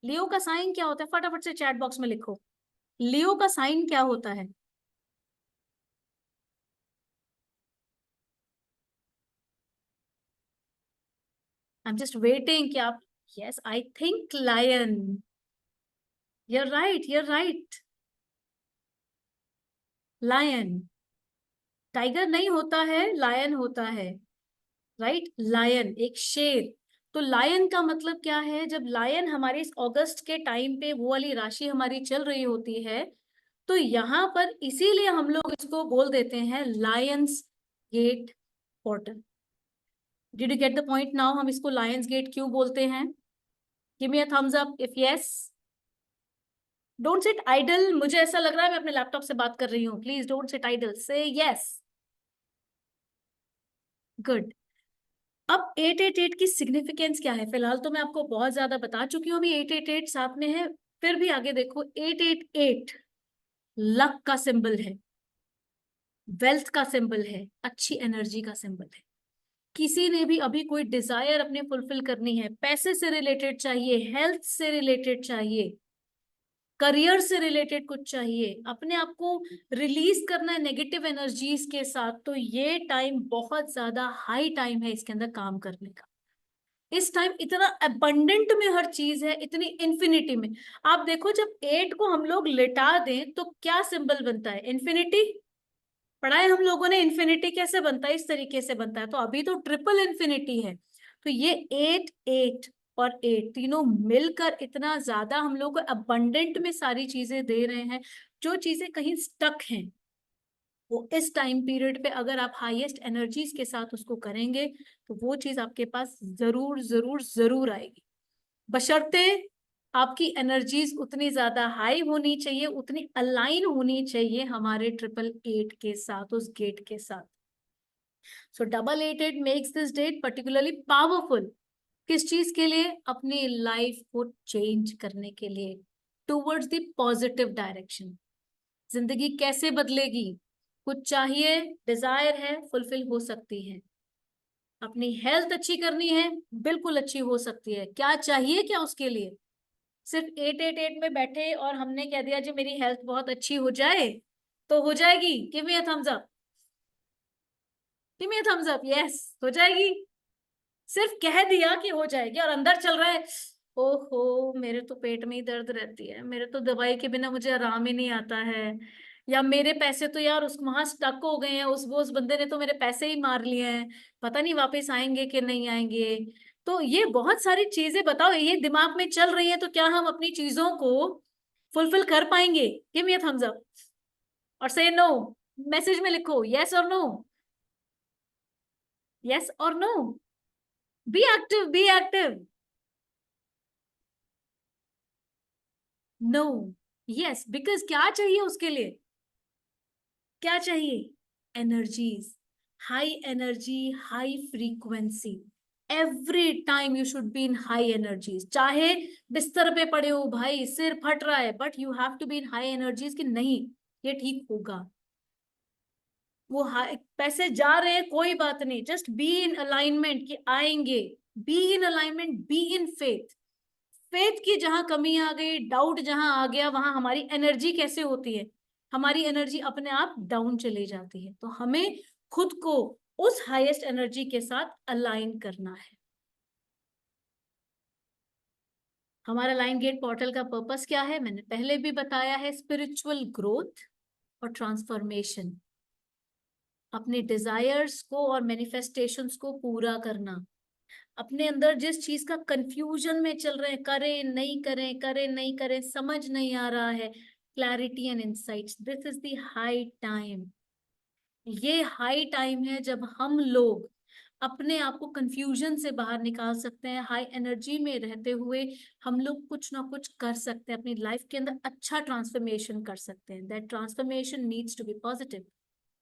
लियो का साइन क्या होता है? फटाफट से चैट बॉक्स में लिखो, लियो का साइन क्या होता है? आई एम जस्ट वेटिंग कि आप, yes I think lion, you're right, you're right, lion. Tiger नहीं होता है, लायन होता है, राइट, लायन एक शेर। तो लायन का मतलब क्या है? जब लायन हमारे इस अगस्त के टाइम पे वो वाली राशि हमारी चल रही होती है, तो यहाँ पर इसीलिए हम लोग इसको बोल देते हैं lions gate portal. Did you get the point now? हम इसको लायंस गेट क्यों बोलते हैं? Give me a thumbs up if yes. Don't sit idle, मुझे ऐसा लग रहा है मैं अपने लैपटॉप से बात कर रही हूँ। प्लीज डोंट सिट आइडल, से यस। गुड। अब 888 की सिग्निफिकेंस क्या है? फिलहाल तो मैं आपको बहुत ज्यादा बता चुकी हूँ, अभी 888 साथ में है, फिर भी आगे देखो। 888 लक का सिंबल है, वेल्थ का सिंबल है, अच्छी एनर्जी का सिंबल है। किसी ने भी अभी कोई डिजायर अपने फुलफिल करनी है, पैसे से रिलेटेड चाहिए, हेल्थ से रिलेटेड चाहिए, करियर से रिलेटेड कुछ चाहिए, अपने आप को रिलीज करना है नेगेटिव एनर्जीज के साथ, तो ये टाइम बहुत ज्यादा हाई टाइम है इसके अंदर काम करने का। इस टाइम इतना अबंडेंट में हर चीज है, इतनी इंफिनिटी में। आप देखो, जब 8 को हम लोग लेटा दें तो क्या सिंबल बनता है? इन्फिनिटी। पढ़ा है हम लोगों ने, इन्फिनिटी कैसे बनता है? इस तरीके से बनता है। तो अभी तो ट्रिपल इन्फिनिटी है। तो ये 8 8 और 8 तीनों मिलकर इतना ज्यादा हम लोग को अबंडेंट में सारी चीजें दे रहे हैं। जो चीजें कहीं स्टक हैं, वो इस टाइम पीरियड पे अगर आप हाईएस्ट एनर्जीज के साथ उसको करेंगे, तो वो चीज आपके पास जरूर जरूर जरूर आएगी। बशर्ते आपकी एनर्जीज उतनी ज्यादा हाई होनी चाहिए, उतनी अलाइन होनी चाहिए हमारे 888 के साथ, उस गेट के साथ। So 888 makes this date particularly powerful. किस चीज के लिए? अपनी लाइफ को चेंज करने के लिए, टूवर्ड्स द पॉजिटिव डायरेक्शन। जिंदगी कैसे बदलेगी? कुछ चाहिए, डिजायर है, फुलफिल हो सकती है। अपनी हेल्थ अच्छी करनी है, बिल्कुल अच्छी हो सकती है। क्या चाहिए? क्या उसके लिए? सिर्फ 888 में बैठे और हमने कह दिया जी मेरी हेल्थ बहुत अच्छी हो जाए तो हो जाएगी? Give me a thumbs up, give me a thumbs up, yes हो जाएगी। सिर्फ कह दिया कि हो जाएगी और अंदर चल रहा है, ओहो मेरे तो पेट में ही दर्द रहती है, मेरे तो दवाई के बिना मुझे आराम ही नहीं आता है, या मेरे पैसे तो यार उस वहां स्टक हो गए हैं, उस बंदे ने तो मेरे पैसे ही मार लिए हैं, पता नहीं वापस आएंगे कि नहीं आएंगे। तो ये बहुत सारी चीजें, बताओ, ये दिमाग में चल रही है, तो क्या हम अपनी चीजों को फुलफिल कर पाएंगे? Give me a thumbs up और से नो। मैसेज में लिखो यस और नो, यस और no. Be active, be active. No, yes, because क्या चाहिए उसके लिए? क्या चाहिए? Energies, high energy, high frequency. Every time you should be in high energies. चाहे बिस्तर पे पड़े हो भाई, सिर फट रहा है, but you have to be in high energies कि नहीं, ये ठीक होगा। वो पैसे जा रहे हैं कोई बात नहीं, जस्ट बी इन अलाइनमेंट कि आएंगे। Be in alignment, be in faith. Faith की जहां कमी आ गई, डाउट जहां आ गया, वहां हमारी एनर्जी कैसे होती है? हमारी एनर्जी अपने आप डाउन चली जाती है। तो हमें खुद को उस हाईएस्ट एनर्जी के साथ अलाइन करना है। हमारा लाइन गेट पोर्टल का पर्पस क्या है? मैंने पहले भी बताया है, स्पिरिचुअल ग्रोथ और ट्रांसफॉर्मेशन। अपने डिजायर्स को और मैनिफेस्टेशंस को पूरा करना। अपने अंदर जिस चीज का कंफ्यूजन में चल रहे हैं, करें नहीं करें, करें नहीं करें, समझ नहीं आ रहा है, clarity and insights, this is the high time. ये हाई टाइम है जब हम लोग अपने आप को कंफ्यूजन से बाहर निकाल सकते हैं। हाई एनर्जी में रहते हुए हम लोग कुछ ना कुछ कर सकते हैं, अपनी लाइफ के अंदर अच्छा ट्रांसफॉर्मेशन कर सकते हैं। That transformation needs to be positive.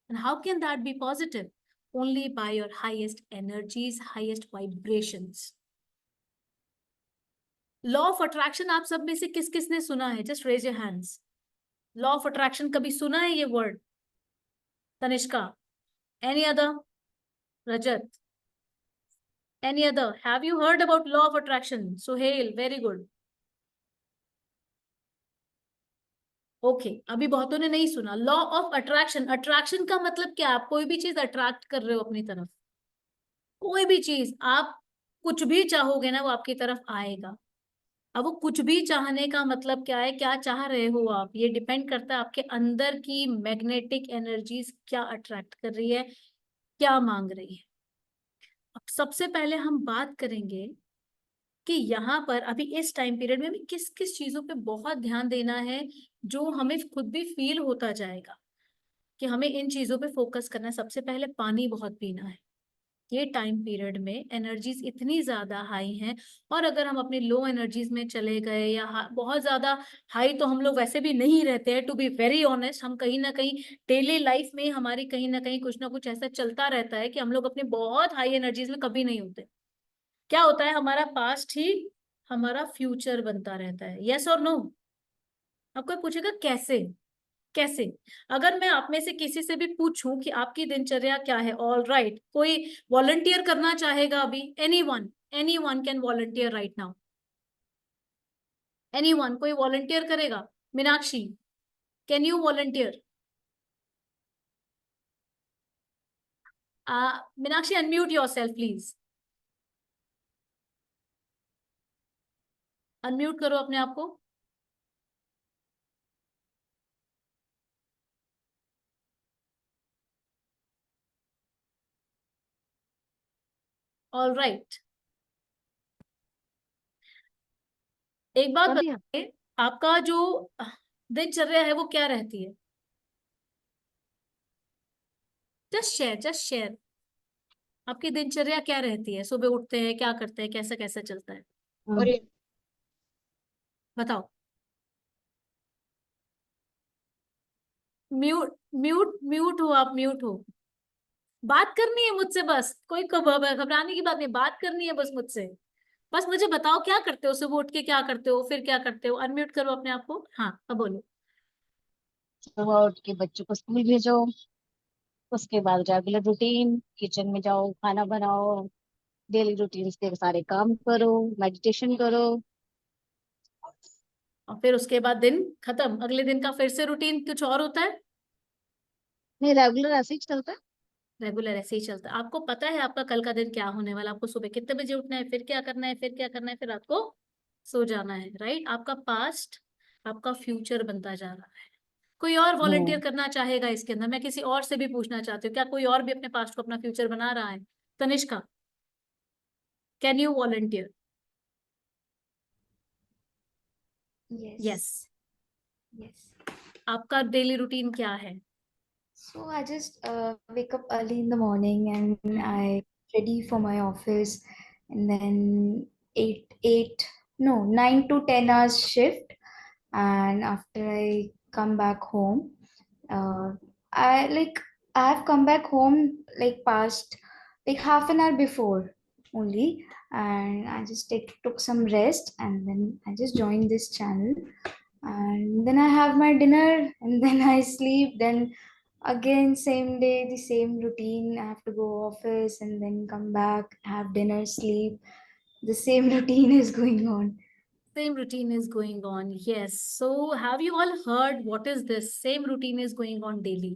And how can that be positive? Only by your highest energies, highest vibrations. Law of attraction आप सब में से किस किसने सुना है? Just raise your hands. Law of attraction कभी सुना है ये word? Tanishka? Any other? Rajat? Any other? Have you heard about law of attraction? Suhel, very good. Okay अभी बहुतों ने नहीं सुना। लॉ ऑफ अट्रैक्शन, अट्रैक्शन का मतलब क्या है? आप कोई भी चीज अट्रैक्ट कर रहे हो अपनी तरफ, कोई भी चीज आप कुछ भी चाहोगे ना वो आपकी तरफ आएगा। अब वो कुछ भी चाहने का मतलब क्या है, क्या चाह रहे हो आप, ये डिपेंड करता है आपके अंदर की मैग्नेटिक एनर्जीज क्या अट्रैक्ट कर रही है, क्या मांग रही है। अब सबसे पहले हम बात करेंगे कि यहाँ पर अभी इस टाइम पीरियड में हमें किस किस चीजों पे बहुत ध्यान देना है, जो हमें खुद भी फील होता जाएगा कि हमें इन चीजों पे फोकस करना है। सबसे पहले पानी बहुत पीना है। ये टाइम पीरियड में एनर्जीज इतनी ज्यादा हाई हैं, और अगर हम अपने लो एनर्जीज में चले गए या बहुत ज्यादा हाई, तो हम लोग वैसे भी नहीं रहते हैं, टू बी वेरी ऑनेस्ट। हम कहीं ना कहीं डेली लाइफ में हमारी कहीं ना कहीं कुछ ना कुछ ऐसा चलता रहता है कि हम लोग अपने बहुत हाई एनर्जीज में कभी नहीं होते। क्या होता है, हमारा पास्ट ही हमारा फ्यूचर बनता रहता है। यस और नो? अब कोई पूछेगा कैसे, कैसे? अगर मैं आप में से किसी से भी पूछूं कि आपकी दिनचर्या क्या है, ऑल राइट, कोई वॉलंटियर करना चाहेगा अभी? Any one can volunteer right now. Any one, कोई वॉलंटियर करेगा? Meenakshi, can you volunteer? Meenakshi unmute your self please. Unmute करो अपने आप को। ऑल राइट, एक बात कर दिया। बताइए, आपका जो दिनचर्या है वो क्या रहती है? Just share, just share. आपकी दिनचर्या क्या रहती है? सुबह उठते हैं, क्या करते हैं, कैसा कैसा चलता है, और ये बताओ। म्यूट म्यूट म्यूट हो आप, म्यूट हो। बात करनी है मुझसे बस, कोई घबराने की बात नहीं, बात करनी है बस मुझसे। बस मुझे बताओ क्या करते हो, सुबह उठ के क्या करते हो, फिर क्या करते हो। अनम्यूट करो अपने आप को, हाँ अब बोलो। सुबह उठ के बच्चों को स्कूल भेजो, उसके बाद रेगुलर रूटीन, किचन में जाओ, खाना बनाओ, डेली रूटीन के सारे काम करो, मेडिटेशन करो। और फिर उसके बाद दिन खत्म, अगले दिन का फिर से रूटीन कुछ और होता है? नहीं, रेगुलर ऐसे ही चलता है। रेगुलर ऐसे ही चलता है। आपको पता है आपका कल का दिन क्या होने वाला, आपको सुबह कितने बजे उठना है, फिर क्या करना है, फिर क्या करना है, फिर रात को सो जाना है, राइट? आपका पास्ट आपका फ्यूचर बनता जा रहा है। कोई और हम्म। वॉलंटियर करना चाहेगा इसके अंदर? मैं किसी और से भी पूछना चाहती हूँ, क्या कोई और भी अपने पास्ट को अपना फ्यूचर बना रहा है? Tanishka, can you volunteer? Yes. Yes, yes. आपका डेली रूटीन क्या है? So I just wake up early in the morning and I ready for my office, and then 9 to 10 hours shift. And after I come back home, uh, I like I have come back home like past like half an hour before only, and I just took some rest, and then I just joined this channel, and then I have my dinner, and then I sleep. Then again, same day, the same routine. I have to go office and then come back, have dinner, sleep. The same routine is going on. Same routine is going on. Yes. So have you all heard what is this? Same routine is going on daily.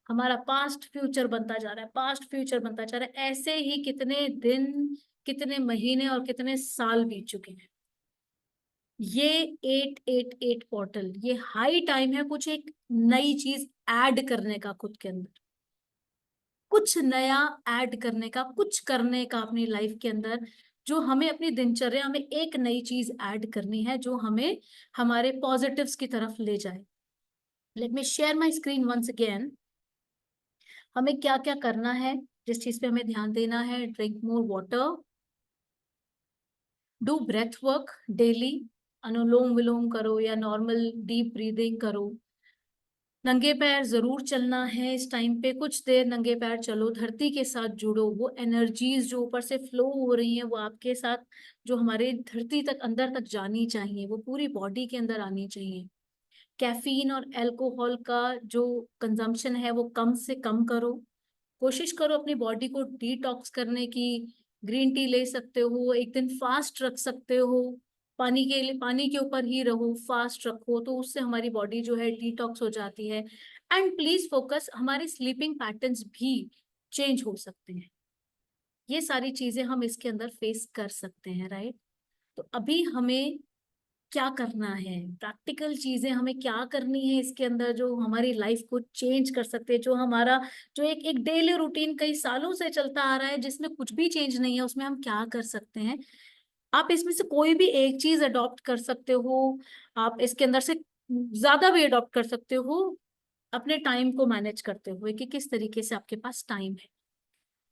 हमारा past future बनता जा रहा है, past future बनता जा रहा है। ऐसे ही कितने दिन, कितने महीने और कितने साल बीत चुके हैं। ये 888 पोर्टल, ये हाई टाइम है कुछ एक नई चीज ऐड करने का खुद के अंदर, कुछ नया ऐड करने का, कुछ करने का अपनी लाइफ के अंदर, जो हमें अपनी दिनचर्या में एक नई चीज ऐड करनी है, जो हमें हमारे पॉजिटिव्स की तरफ ले जाए। Let me share my screen once again. हमें क्या क्या करना है, जिस चीज पे हमें ध्यान देना है: drink more water, do breath work daily, Anulom Vilom करो या नॉर्मल डीप ब्रीदिंग करो। नंगे पैर जरूर चलना है इस टाइम पे, कुछ देर नंगे पैर चलो, धरती के साथ जुड़ो। वो एनर्जीज जो ऊपर से फ्लो हो रही हैं वो आपके साथ, जो हमारे धरती तक अंदर तक जानी चाहिए, वो पूरी बॉडी के अंदर आनी चाहिए। कैफीन और अल्कोहल का जो कंजम्पशन है वो कम से कम करो। कोशिश करो अपनी बॉडी को डिटॉक्स करने की। ग्रीन टी ले सकते हो, एक दिन फास्ट रख सकते हो, पानी के ऊपर ही रहो, फास्ट रखो, तो उससे हमारी बॉडी जो है डिटॉक्स हो जाती है। एंड प्लीज फोकस, हमारे स्लीपिंग पैटर्न्स भी चेंज हो सकते हैं। ये सारी चीजें हम इसके अंदर फेस कर सकते हैं, राइट। तो अभी हमें क्या करना है, प्रैक्टिकल चीजें हमें क्या करनी है इसके अंदर जो हमारी लाइफ को चेंज कर सकते हैं, जो हमारा जो एक एक डेली रूटीन कई सालों से चलता आ रहा है जिसमें कुछ भी चेंज नहीं है, उसमें हम क्या कर सकते हैं। आप इसमें से कोई भी एक चीज अडॉप्ट कर सकते हो, आप इसके अंदर से ज्यादा भी अडॉप्ट कर सकते हो, अपने टाइम को मैनेज करते हुए कि किस तरीके से आपके पास टाइम है।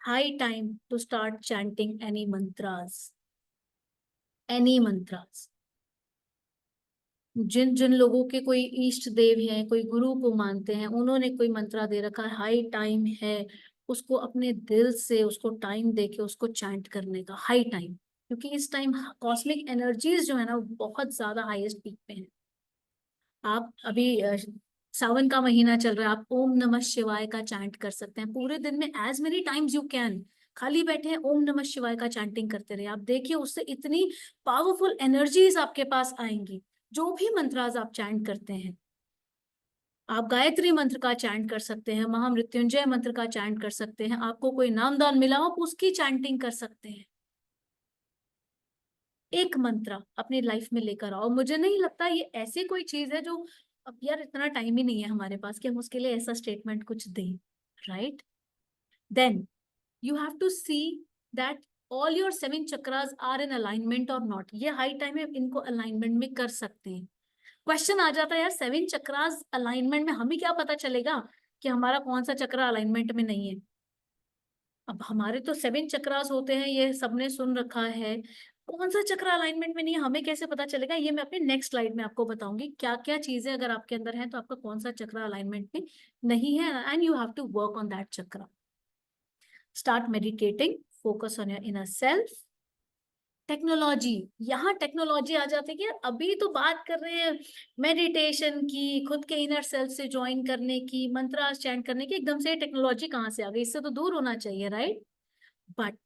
High time to start chanting any mantras, any mantras. जिन जिन लोगों के कोई इष्ट देव हैं, कोई गुरु को मानते हैं, उन्होंने कोई मंत्रा दे रखा है, हाई टाइम है उसको अपने दिल से उसको टाइम देके उसको चैंट करने का, हाई टाइम। क्योंकि इस टाइम कॉस्मिक एनर्जीज जो है ना वो बहुत ज्यादा हाईएस्ट पीक पे है। आप अभी सावन का महीना चल रहा है, आप ओम नमः शिवाय का चैंट कर सकते हैं पूरे दिन में as many times you can. खाली बैठे हैं, ओम नमः शिवाय का चैंटिंग करते रहे, आप देखिए उससे इतनी पावरफुल एनर्जीज आपके पास आएंगी। जो भी मंत्राज आप चैंट करते हैं, आप गायत्री मंत्र का चैंट कर सकते हैं, महामृत्युंजय मंत्र का चैंट कर सकते हैं, आपको कोई नामदान मिला हो उसकी चैंटिंग कर सकते हैं। एक मंत्र अपनी लाइफ में लेकर आओ। मुझे नहीं लगता ये ऐसी कोई चीज है जो, अब यार इतना टाइम ही नहीं है हमारे पास कि हम उसके लिए ऐसा स्टेटमेंट कुछ दें, right. Then you have to see that all your 7 chakras are in alignment और नॉट। ये हाई टाइम है, इनको अलाइनमेंट में कर सकते हैं। क्वेश्चन आ जाता है यार 7 चक्रास अलाइनमेंट में, हमें क्या पता चलेगा कि हमारा कौन सा चक्र अलाइनमेंट में नहीं है। अब हमारे तो 7 चक्रास होते हैं, ये सबने सुन रखा है, कौन सा चक्र अलाइनमेंट में नहीं है हमें कैसे पता चलेगा। ये मैं अपनी नेक्स्ट स्लाइड में आपको बताऊंगी क्या क्या चीजें अगर आपके अंदर है तो आपका कौन सा चक्र अलाइनमेंट में नहीं है, and you have to work on that chakra. Start meditating, focus on your inner self. Technology, यहाँ टेक्नोलॉजी आ जाती है कि यार अभी तो बात कर रहे हैं मेडिटेशन की, खुद के इनर सेल्फ से ज्वाइन करने की, मंत्रास चैंट करने की, एकदम से टेक्नोलॉजी कहाँ से आ गई, इससे तो दूर होना चाहिए, राइट। बट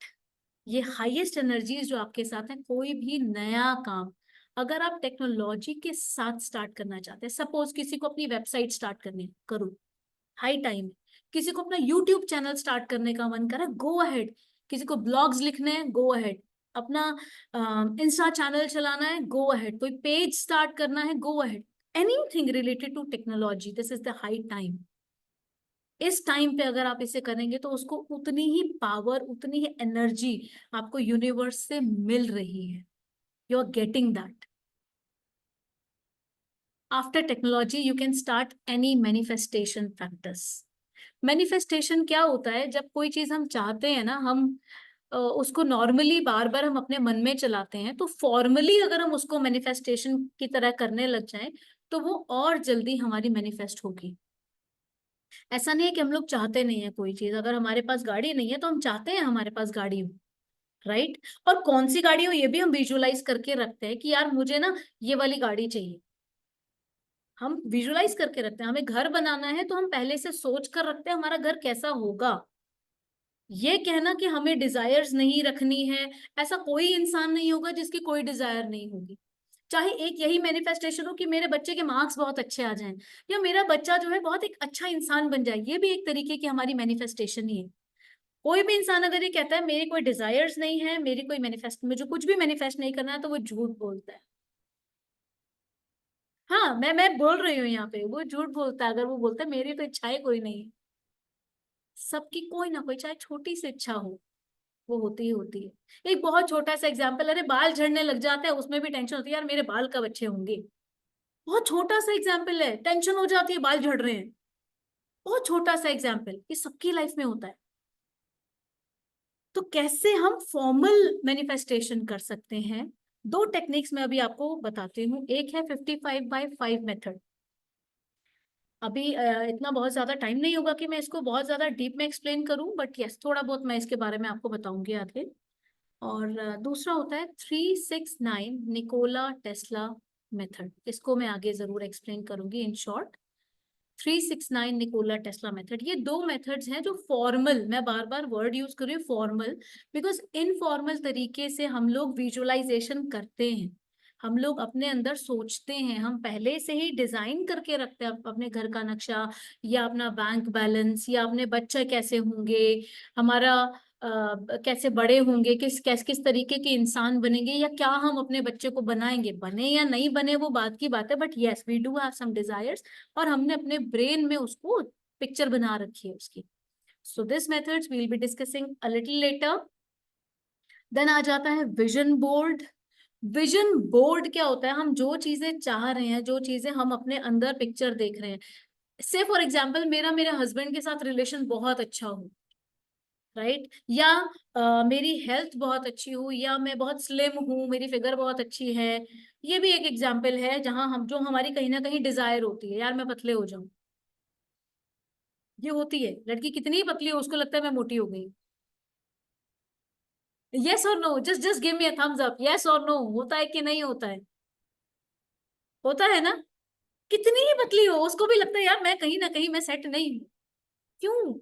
ये हाईएस्ट एनर्जीज जो आपके साथ है, कोई भी नया काम अगर आप टेक्नोलॉजी के साथ स्टार्ट करना चाहते हैं, सपोज किसी को अपनी वेबसाइट स्टार्ट करनी है, करो, हाई टाइम। किसी को अपना यूट्यूब चैनल स्टार्ट करने का मन करे, गो अहेड। किसी को ब्लॉग्स लिखने हैं, गो अहेड। अपना इंस्टा चैनल चलाना है, गो अहेड। कोई पेज स्टार्ट करना है, go ahead. Anything related to technology, this is the high time. इस टाइम पे अगर आप इसे करेंगे तो उसको उतनी ही पावर, उतनी ही एनर्जी आपको यूनिवर्स से मिल रही है, you are getting that. After technology you can start any manifestation practice. Manifestation क्या होता है, जब कोई चीज हम चाहते हैं ना, हम उसको नॉर्मली बार बार हम अपने मन में चलाते हैं, तो फॉर्मली अगर हम उसको मैनिफेस्टेशन की तरह करने लग जाएं तो वो और जल्दी हमारी मैनिफेस्ट होगी। ऐसा नहीं है कि हम लोग चाहते नहीं है कोई चीज, अगर हमारे पास गाड़ी नहीं है तो हम चाहते हैं हमारे पास गाड़ी हो, राइट। और कौन सी गाड़ी हो ये भी हम विजुअलाइज करके रखते हैं कि यार मुझे ना ये वाली गाड़ी चाहिए। हम विजुअलाइज करके रखते हैं। हमें घर बनाना है तो हम पहले से सोच कर रखते हैं हमारा घर कैसा होगा। ये कहना कि हमें डिजायर्स नहीं रखनी है, ऐसा कोई इंसान नहीं होगा जिसकी कोई डिजायर नहीं होगी। चाहे एक यही मैनिफेस्टेशन हो कि मेरे बच्चे के मार्क्स बहुत अच्छे आ जाएं, या मेरा बच्चा जो है बहुत एक अच्छा इंसान बन जाए, ये भी एक तरीके की हमारी मैनिफेस्टेशन ही है। कोई भी इंसान अगर ये कहता है मेरी कोई डिजायर्स नहीं है, मेरी कोई मैनिफेस्ट, मुझे कुछ भी मैनिफेस्ट नहीं करना है, तो वो झूठ बोलता है। हाँ, मैं बोल रही हूँ यहाँ पे, वो झूठ बोलता है अगर वो बोलता है मेरी तो इच्छाएं कोई नहीं है। सबकी कोई ना कोई, चाहे छोटी सी इच्छा हो, वो होती ही होती है। एक बहुत छोटा सा एग्जाम्पल, अरे बाल झड़ने लग जाते हैं, उसमें भी टेंशन होती है यार मेरे बाल कब अच्छे होंगे। बहुत छोटा सा एग्जाम्पल है, टेंशन हो जाती है बाल झड़ रहे हैं। बहुत छोटा सा एग्जाम्पल, ये सबकी लाइफ में होता है। तो कैसे हम फॉर्मल मैनिफेस्टेशन कर सकते हैं, दो टेक्निक्स में अभी आपको बताती हूँ। एक है 55/5 मेथड। अभी इतना बहुत ज्यादा टाइम नहीं होगा कि मैं इसको बहुत ज्यादा डीप में एक्सप्लेन करूं, बट यस थोड़ा बहुत मैं इसके बारे में आपको बताऊंगी आगे। और दूसरा होता है 369 निकोला टेस्ला मेथड। इसको मैं आगे जरूर एक्सप्लेन करूंगी in short. 369 Nikola Tesla method, ये दो मेथड्स हैं जो फॉर्मल, मैं बार बार वर्ड यूज कर रही हूँ फॉर्मल, बिकॉज इनफॉर्मल तरीके से हम लोग विजुअलाइजेशन करते हैं। हम लोग अपने अंदर सोचते हैं, हम पहले से ही डिजाइन करके रखते हैं अपने घर का नक्शा, या अपना बैंक बैलेंस, या अपने बच्चे कैसे होंगे, हमारा कैसे बड़े होंगे, किस तरीके के इंसान बनेंगे, या क्या हम अपने बच्चे को बनाएंगे। बने या नहीं बने वो बात की बात है, but yes we do have some desires, और हमने अपने ब्रेन में उसको पिक्चर बना रखी है उसकी। So this methods we will be discussing a little later. Then आ जाता है विजन बोर्ड। विजन बोर्ड क्या होता है? हम जो चीजें चाह रहे हैं, जो चीजें हम अपने अंदर पिक्चर देख रहे हैं, से फॉर एग्जाम्पल मेरा मेरे हस्बैंड के साथ रिलेशन बहुत अच्छा हो, राइट, या मेरी हेल्थ बहुत अच्छी हो, या मैं बहुत स्लिम हूँ, मेरी फिगर बहुत अच्छी है। ये भी एक एग्जाम्पल है जहां हम, जो हमारी कहीं ना कहीं डिजायर होती है, यार मैं पतले हो जाऊं। ये होती है, लड़की कितनी ही पतली हो उसको लगता है मैं मोटी हो गई। यस और no, just just give me a thumbs up, yes और नो, होता है कि नहीं होता है? होता है ना? कितनी ही पतली हो उसको भी लगता है यार मैं कहीं ना कहीं मैं सेट नहीं हूं। क्यों?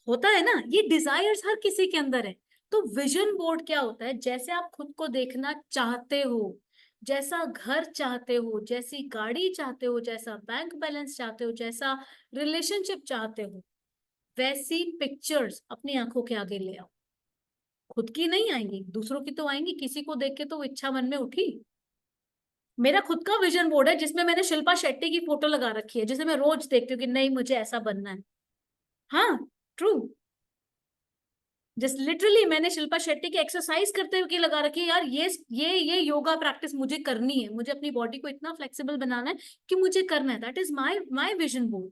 होता है ना? ये डिजायर्स हर किसी के अंदर है। तो विजन बोर्ड क्या होता है? जैसे आप खुद को देखना चाहते हो, जैसा घर चाहते हो, जैसी गाड़ी चाहते हो, जैसा बैंक बैलेंस चाहते हो, जैसा रिलेशनशिप चाहते हो, वैसी पिक्चर्स अपनी आंखों के आगे ले आओ। खुद की नहीं आएंगी, दूसरों की तो आएंगी। किसी को देख के तो इच्छा मन में उठी। मेरा खुद का विजन बोर्ड है जिसमें मैंने शिल्पा शेट्टी की फोटो लगा रखी है, जिसे मैं रोज देखती हूँ कि नहीं मुझे ऐसा बनना है। हाँ, ट्रू। जस्ट लिटरली मैंने शिल्पा शेट्टी की एक्सरसाइज करते हुए की लगा रखी है, यार ये योगा प्रैक्टिस मुझे करनी है, मुझे अपनी बॉडी को इतना फ्लेक्सिबल बनाना है कि मुझे करना है। That is my my vision board.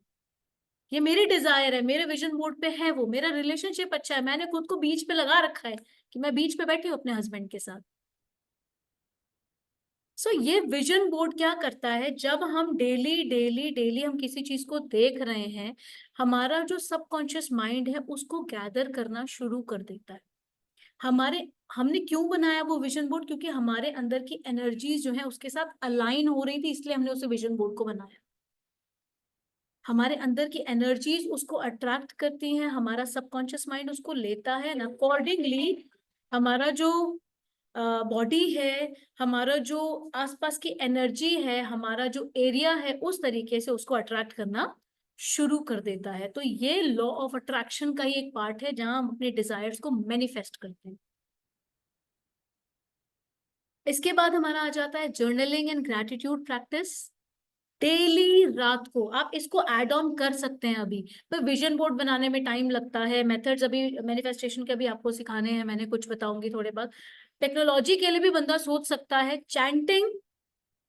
ये मेरी डिजायर है, मेरे विजन बोर्ड पे है वो। मेरा रिलेशनशिप अच्छा है, मैंने खुद को बीच पे लगा रखा है कि मैं बीच पे बैठी हूँ अपने हस्बैंड के साथ। सो ये विजन बोर्ड क्या करता है? जब हम डेली डेली डेली हम किसी चीज को देख रहे हैं, हमारा जो सबकॉन्शियस माइंड है उसको गैदर करना शुरू कर देता है। हमारे हमने क्यों बनाया वो विजन बोर्ड? क्योंकि हमारे अंदर की एनर्जीज जो है उसके साथ अलाइन हो रही थी, इसलिए हमने उसे विजन बोर्ड को बनाया। हमारे अंदर की एनर्जीज उसको अट्रैक्ट करती हैं, हमारा सबकॉन्शियस माइंड उसको लेता है, एंड अकॉर्डिंगली हमारा जो बॉडी है, हमारा जो आसपास की एनर्जी है, हमारा जो एरिया है, उस तरीके से उसको अट्रैक्ट करना शुरू कर देता है। तो ये लॉ ऑफ अट्रैक्शन का ही एक पार्ट है जहां हम अपने डिजायर्स को मैनिफेस्ट करते हैं। इसके बाद हमारा आ जाता है journaling and gratitude practice. Daily रात को आप इसको ऐड ऑन कर सकते हैं। अभी तो विजन बोर्ड बनाने में टाइम लगता है, मेथड्स अभी मैनिफेस्टेशन के भी आपको सिखाने हैं, मैंने कुछ बताऊंगी थोड़े बाद। टेक्नोलॉजी के लिए भी बंदा सोच सकता है। Chanting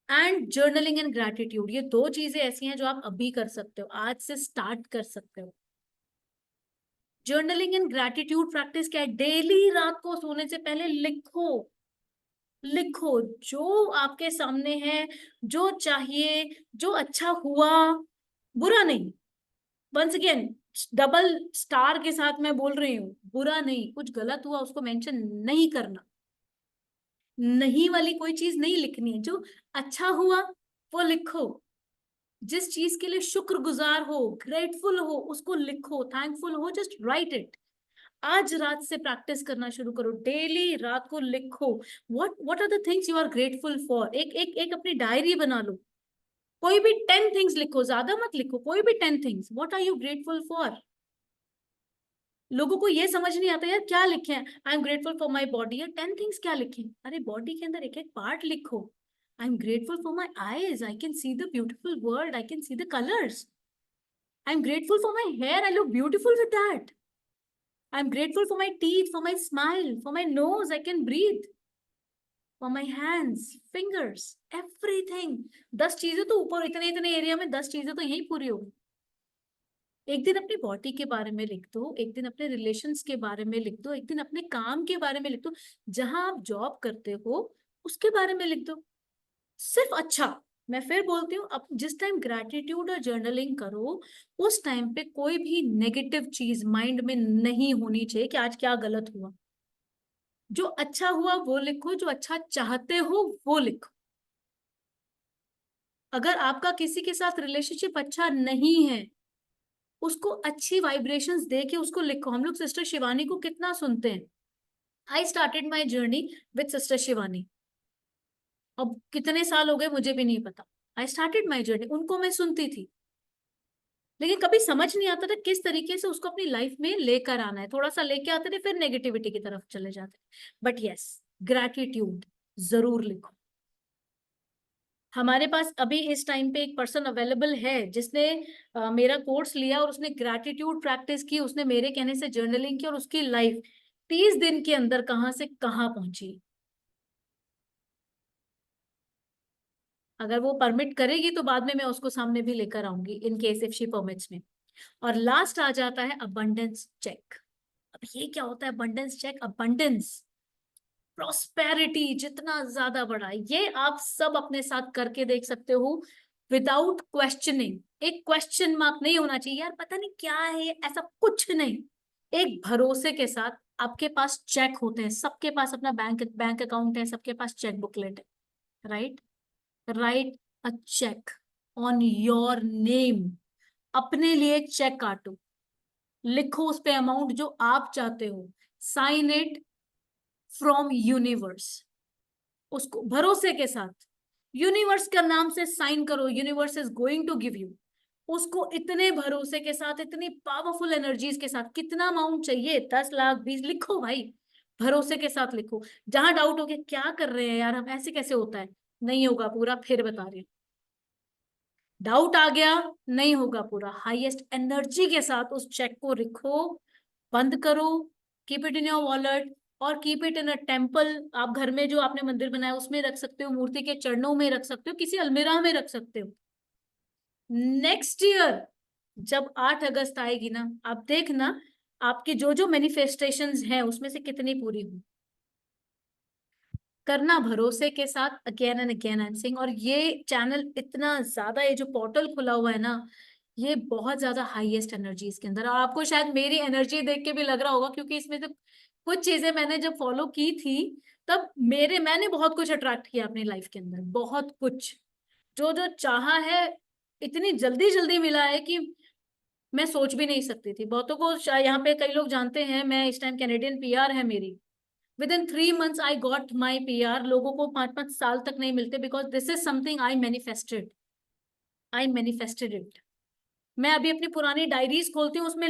and journaling and gratitude, ये दो चीजें ऐसी हैं जो आप अभी कर सकते हो, आज से स्टार्ट कर सकते हो। जर्नलिंग एंड ग्रैटिट्यूड प्रैक्टिस क्या है? डेली रात को सोने से पहले लिखो। लिखो जो आपके सामने है, जो चाहिए, जो अच्छा हुआ, बुरा नहीं। वंस अगेन डबल स्टार के साथ मैं बोल रही हूँ, बुरा नहीं, कुछ गलत हुआ उसको मेंशन नहीं करना। नहीं वाली कोई चीज नहीं लिखनी है। जो अच्छा हुआ वो लिखो। जिस चीज के लिए शुक्रगुजार हो, ग्रेटफुल हो, उसको लिखो। थैंकफुल हो, जस्ट राइट इट। आज रात से प्रैक्टिस करना शुरू करो, डेली रात को लिखो। What are the things you are grateful for. एक अपनी डायरी बना लो। कोई भी 10 थिंग्स लिखो, ज्यादा मत लिखो, कोई भी 10 things. What are you grateful for? लोगों को ये समझ नहीं आता यार क्या लिखे हैं। आई am grateful for my body, यार 10 थिंग्स क्या लिखे? अरे बॉडी के अंदर एक एक पार्ट लिखो। I am grateful for my eyes, I can see the beautiful world, I can see the colours. I am grateful for my hair, I look beautiful with that. I'm grateful for my teeth, for my smile, for my nose, I can breathe, for my hands, fingers, everything। 10 चीजें तो ऊपर, इतने इतने area में 10 चीजें तो यही पूरी होगी। एक दिन अपनी बॉडी के बारे में लिख दो, एक दिन अपने रिलेशंस के बारे में लिख दो, एक दिन अपने काम के बारे में लिख दो, जहां आप जॉब करते हो उसके बारे में लिख दो। सिर्फ अच्छा। मैं फिर बोलती हूँ, अब जिस टाइम ग्रैटिट्यूड और जर्नलिंग करो, उस टाइम पे कोई भी नेगेटिव चीज माइंड में नहीं होनी चाहिए कि आज क्या गलत हुआ। जो अच्छा हुआ वो लिखो, जो अच्छा चाहते हो वो लिखो। अगर आपका किसी के साथ रिलेशनशिप अच्छा नहीं है, उसको अच्छी वाइब्रेशंस दे के उसको लिखो। हम लोग सिस्टर शिवानी को कितना सुनते हैं। I started my journey with sister Shivani. अब कितने साल हो गए मुझे भी नहीं पता। आई स्टार्टेड माई जर्नी, उनको मैं सुनती थी, लेकिन कभी समझ नहीं आता था किस तरीके से उसको अपनी लाइफ में लेकर आना है। थोड़ा सा लेके आते थे, फिर नेगेटिविटी की तरफ चले जाते। बट यस, ग्रैटिट्यूड जरूर लिखो। हमारे पास अभी इस टाइम पे एक पर्सन अवेलेबल है जिसने मेरा कोर्स लिया और उसने ग्रैटिट्यूड प्रैक्टिस की, उसने मेरे कहने से जर्नलिंग की, और उसकी लाइफ 30 दिन के अंदर कहां से कहां पहुंची। अगर वो परमिट करेगी तो बाद में मैं उसको सामने भी लेकर आऊंगी, in case if she permits में। और लास्ट आ जाता है अबंडेंस चेक। अब ये क्या होता है अबंडेंस चेक? अबंडेंस, प्रोस्पेरिटी जितना ज्यादा बड़ा, ये आप सब अपने साथ करके देख सकते हो विदाउट क्वेश्चनिंग। एक क्वेश्चन मार्क नहीं होना चाहिए, यार पता नहीं क्या है, ऐसा कुछ नहीं। एक भरोसे के साथ आपके पास चेक होते हैं, सबके पास अपना बैंक अकाउंट है, सबके पास चेक बुकलेट है, right? Right a cheque on your name. अपने लिए चेक काटो, लिखो उस पे अमाउंट जो आप चाहते हो, साइन इट फ्रॉम यूनिवर्स। उसको भरोसे के साथ यूनिवर्स का नाम से साइन करो, universe is going to give you. उसको इतने भरोसे के साथ, इतनी पावरफुल एनर्जीज के साथ, कितना अमाउंट चाहिए, 10 लाख 20, लिखो भाई, भरोसे के साथ लिखो। जहां डाउट हो गया क्या कर रहे हैं यार हम, ऐसे कैसे होता है, नहीं होगा पूरा, फिर बता रही हूं। डाउट आ गया, नहीं होगा पूरा, हाईएस्ट एनर्जी के साथ उस चेक को लिखो, बंद करो, keep it in your wallet, और keep it in a temple. आप घर में जो आपने मंदिर बनाया उसमें रख सकते हो, मूर्ति के चरणों में रख सकते हो, किसी अलमीरा में रख सकते हो। नेक्स्ट ईयर जब 8 अगस्त आएगी ना, आप देखना आपकी जो जो मैनिफेस्टेशंस हैं उसमें से कितनी पूरी हुई। करना भरोसे के साथ, अगेन एंड अगेन एंड सिंग। और ये चैनल इतना ज्यादा, ये जो पोर्टल खुला हुआ है ना, ये बहुत ज्यादा हाईएस्ट एनर्जी इसके अंदर। और आपको शायद मेरी एनर्जी देख के भी लग रहा होगा, क्योंकि इसमें तो कुछ चीजें मैंने जब फॉलो की थी तब मैंने बहुत कुछ अट्रैक्ट किया अपनी लाइफ के अंदर, बहुत कुछ जो जो चाहा है इतनी जल्दी जल्दी मिला है कि मैं सोच भी नहीं सकती थी। बहुतों को यहाँ पे कई लोग जानते हैं, मैं इस टाइम कैनेडियन पीआर है मेरी। With in 3 months I got my PR. लोगों को 5-5 साल तक नहीं मिलते, because this is something I manifested it. मैं अभी अपनी पुरानी डायरीज खोलती हूँ, उसमें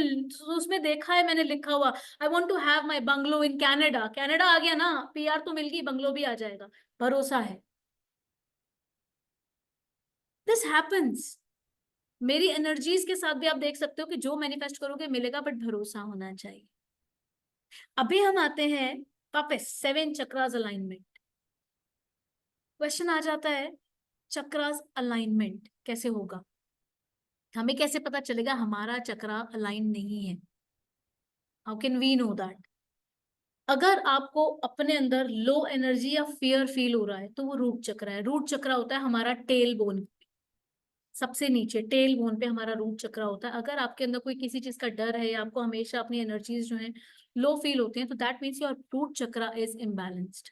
उसमें देखा है मैंने लिखा हुआ, I want to have my bungalow in Canada. Canada आ गया ना, पीआर तो मिल गई, बंगलो भी आ जाएगा, भरोसा है। This happens. मेरी एनर्जीज के साथ भी आप देख सकते हो कि जो मैनिफेस्ट करोगे मिलेगा, बट भरोसा होना चाहिए। अभी हम आते हैं वापस 7 चक्रास अलाइनमेंट। क्वेश्चन आ जाता है चक्रास अलाइनमेंट कैसे होगा, हमें कैसे पता चलेगा हमारा चक्रा अलाइन नहीं है? How can we know that? अगर आपको अपने अंदर लो एनर्जी या फियर फील हो रहा है तो वो रूट चक्र है। रूट चक्र होता है हमारा टेल बोन, सबसे नीचे टेल बोन पे हमारा रूट चक्र होता है। अगर आपके अंदर कोई किसी चीज का डर है या आपको हमेशा अपनी एनर्जीज जो है लो फील होती हैं, तो दैट मीन्स योर रूट चक्र इज इम्बैलेंस्ड।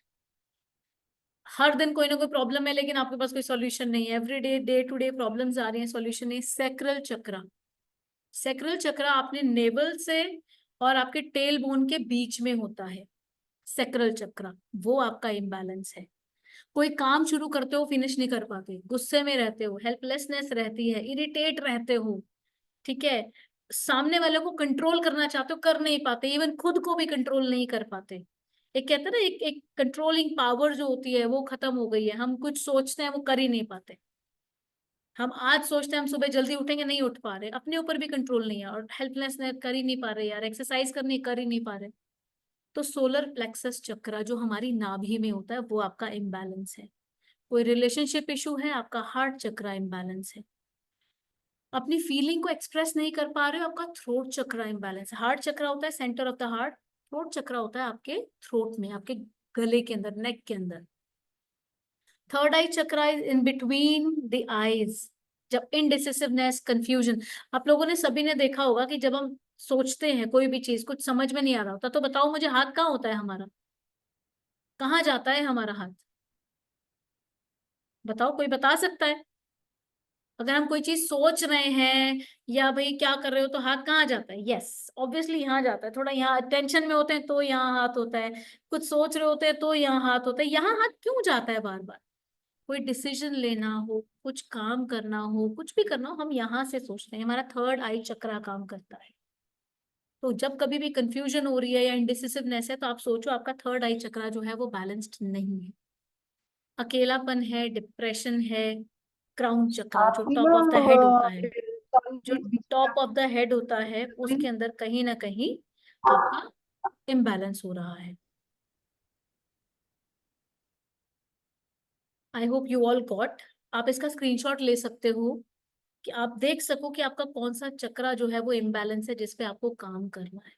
हर दिन कोई ना कोई प्रॉब्लम है लेकिन आपके पास कोई सॉल्यूशन नहीं है, every day day to day problems आ रही हैं, सॉल्यूशन नहीं। सैक्रल चक्र, सैक्रल चक्र आपने नेवल से और आपके टेल बोन के बीच में होता है। सैक्रल चक्र वो आपका इम्बैलेंस है। कोई काम शुरू करते हो फिनिश नहीं कर पाते, गुस्से में रहते हो, हेल्पलेसनेस रहती है, इरिटेट रहते हो, ठीक है, सामने वाले को कंट्रोल करना चाहते हो, कर नहीं पाते, इवन खुद को भी कंट्रोल नहीं कर पाते। एक कहते हैं ना, एक एक कंट्रोलिंग पावर जो होती है वो खत्म हो गई है। हम कुछ सोचते हैं वो कर ही नहीं पाते। हम आज सोचते हैं हम सुबह जल्दी उठेंगे, नहीं उठ पा रहे, अपने ऊपर भी कंट्रोल नहीं है, और हेल्पलेसनेस कर ही नहीं पा रहे यार, एक्सरसाइज करनी कर ही नहीं पा रहे। तो सोलर प्लेक्सस चक्र जो हमारी नाभि में होता है वो आपका इम्बैलेंस है। कोई रिलेशनशिप इशू है, आपका हार्ट चक्र इम्बैलेंस है। अपनी फीलिंग को एक्सप्रेस नहीं कर पा रहे हो, आपका थ्रोट चक्र इम्बैलेंस है। हार्ट चक्र होता है centre of the heart, throat चक्र होता है आपके थ्रोट में, आपके गले के अंदर, नेक के अंदर। थर्ड आई चक्र is in between the eyes. जब इनडिसिसिवनेस, कंफ्यूजन, आप लोगों ने सभी ने देखा होगा कि जब हम सोचते हैं कोई भी चीज, कुछ समझ में नहीं आ रहा होता, तो बताओ मुझे हाथ कहाँ होता है हमारा, कहाँ जाता है हमारा हाथ? बताओ, कोई बता सकता है? अगर हम कोई चीज सोच रहे हैं या भाई क्या कर रहे हो तो हाथ कहाँ जाता है? यस, ऑब्वियसली यहाँ जाता है। थोड़ा यहाँ टेंशन में होते हैं तो यहाँ हाथ होता है, कुछ सोच रहे होते हैं तो यहाँ हाथ होता है। यहाँ हाथ क्यों जाता है बार बार? कोई डिसीजन लेना हो, कुछ काम करना हो, कुछ भी करना हो, हम यहाँ से सोचते हैं, हमारा थर्ड आई चक्रा काम करता है। तो जब कभी भी कंफ्यूजन हो रही है या इंडिसिसिवनेस है, तो आप सोचो आपका थर्ड आई चक्रा जो है वो बैलेंस्ड नहीं है, अकेलापन है, डिप्रेशन है। क्राउन चक्रा जो आप टॉप ऑफ द हेड होता है, जो प्लीज बीच में टॉप ऑफ द हेड होता है, उसके अंदर कहीं ना कहीं आपका इम्बैलेंस हो रहा है। I hope you all got. आप इसका स्क्रीनशॉट ले सकते हो कि आप देख सको कि आपका कौन सा चक्रा जो है वो इम्बैलेंस है, जिसपे आपको काम करना है।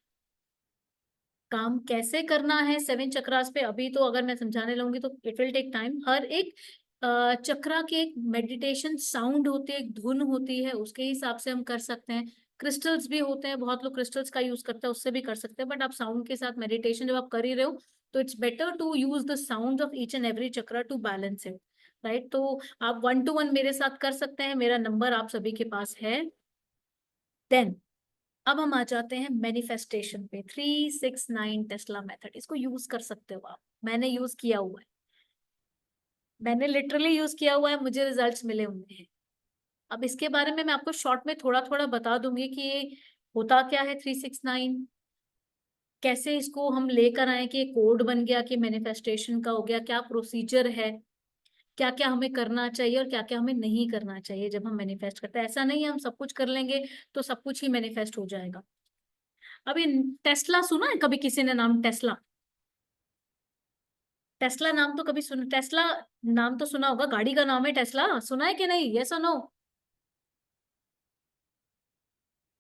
काम कैसे करना है 7 चक्रास पे, अभी तो अगर मैं समझाने लगूंगी तो इट विल टेक टाइम। हर एक चक्रा की एक मेडिटेशन साउंड होती है, एक धुन होती है, उसके हिसाब से हम कर सकते हैं। क्रिस्टल्स भी होते हैं, बहुत लोग क्रिस्टल्स का यूज करते हैं, उससे भी कर सकते हैं, बट आप साउंड के साथ मेडिटेशन जब आप कर ही रहे हो तो it's better to use the sound of each and every chakra to balance it, right. तो आप 1-to-1 मेरे साथ कर सकते हैं, मेरा नंबर आप सभी के पास है। देन अब हम आ जाते हैं मैनिफेस्टेशन पे। 3-6-9 टेस्ला मेथड, इसको यूज कर सकते हो आप, मैंने यूज किया हुआ है, मैंने लिटरली यूज किया हुआ है, मुझे रिजल्ट्स मिले हुए हैं। अब इसके बारे में मैं आपको शॉर्ट में थोड़ा थोड़ा बता दूंगी कि ये होता क्या है 3-6-9, कैसे इसको हम लेकर आए कि कोड बन गया कि मैनिफेस्टेशन का हो गया, क्या प्रोसीजर है, क्या क्या हमें करना चाहिए और क्या क्या हमें नहीं करना चाहिए जब हम मैनिफेस्ट करते हैं। ऐसा नहीं है हम सब कुछ कर लेंगे तो सब कुछ ही मैनिफेस्ट हो जाएगा। अभी टेस्ला सुना है कभी किसी ने नाम टेस्ला? टेस्ला नाम तो कभी सुना, टेस्ला नाम तो सुना होगा, गाड़ी का नाम है टेस्ला, सुना है कि नहीं, यस और नो?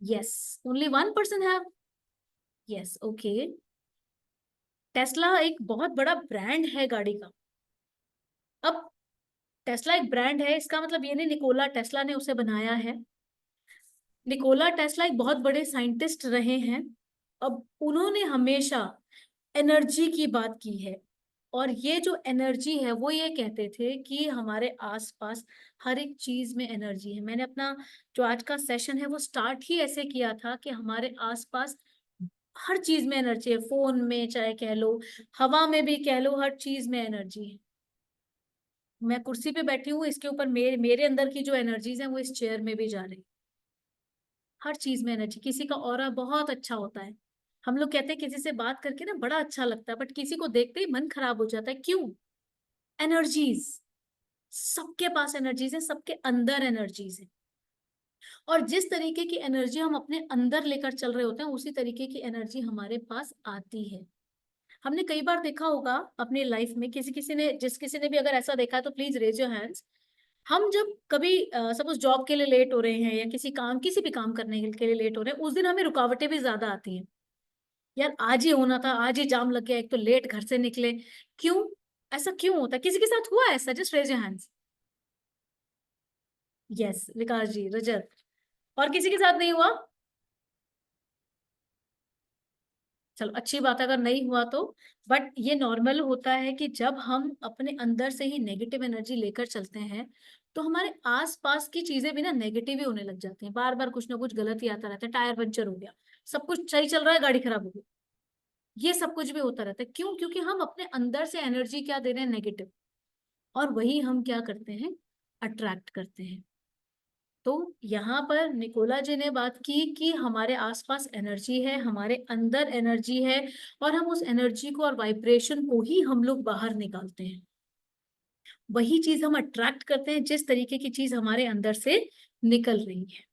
यस, ओनली 1% है। Yes, okay. टेस्ला एक बहुत बड़ा ब्रांड है गाड़ी का। अब टेस्ला एक ब्रांड है, इसका मतलब ये नहीं निकोला टेस्ला ने उसे बनाया है। निकोला टेस्ला एक बहुत बड़े साइंटिस्ट रहे हैं। अब उन्होंने हमेशा एनर्जी की बात की है, और ये जो एनर्जी है वो ये कहते थे कि हमारे आसपास हर एक चीज में एनर्जी है। मैंने अपना जो आज का सेशन है वो स्टार्ट ही ऐसे किया था कि हमारे आसपास हर चीज में एनर्जी है, फोन में चाहे कह लो, हवा में भी कह लो, हर चीज में एनर्जी है। मैं कुर्सी पे बैठी हूँ, इसके ऊपर मेरे अंदर की जो एनर्जीज है वो इस चेयर में भी जा रही है। हर चीज में एनर्जी, किसी का ऑरा बहुत अच्छा होता है, हम लोग कहते हैं किसी से बात करके ना बड़ा अच्छा लगता है, बट किसी को देखते ही मन खराब हो जाता है, क्यों? एनर्जीज, सबके पास एनर्जीज है, सबके अंदर एनर्जीज है। और जिस तरीके की एनर्जी हम अपने अंदर लेकर चल रहे होते हैं उसी तरीके की एनर्जी हमारे पास आती है। हमने कई बार देखा होगा अपनी लाइफ में, किसी किसी ने, जिस किसी ने भी अगर ऐसा देखा है तो प्लीज रेज योर हैंड्स। हम जब कभी सपोज जॉब के लिए लेट हो रहे हैं या किसी भी काम करने के लिए लेट हो रहे हैं, उस दिन हमें रुकावटें भी ज्यादा आती हैं। यार आज ही होना था, आज ही जाम लग गया, एक तो लेट घर से निकले, क्यों? ऐसा क्यों होता है? किसी के साथ हुआ है ऐसा? Just raise your hands. Yes, Vikas ji, Rajat. और किसी के साथ नहीं हुआ? चलो अच्छी बात है अगर नहीं हुआ तो। बट ये नॉर्मल होता है कि जब हम अपने अंदर से ही नेगेटिव एनर्जी लेकर चलते हैं तो हमारे आसपास की चीजें भी ना नेगेटिव ही होने लग जाती हैं, बार बार कुछ ना कुछ गलत ही आता रहता है, टायर पंचर हो गया, सब कुछ सही चल रहा है, गाड़ी खराब हो गई, ये सब कुछ भी होता रहता है। क्यों? क्योंकि हम अपने अंदर से एनर्जी क्या दे रहे हैं? नेगेटिव। और वही हम क्या करते हैं? अट्रैक्ट करते हैं। तो यहाँ पर निकोला जी ने बात की कि हमारे आसपास एनर्जी है, हमारे अंदर एनर्जी है, और हम उस एनर्जी को और वाइब्रेशन को ही हम लोग बाहर निकालते हैं। वही चीज हम अट्रैक्ट करते हैं जिस तरीके की चीज हमारे अंदर से निकल रही है।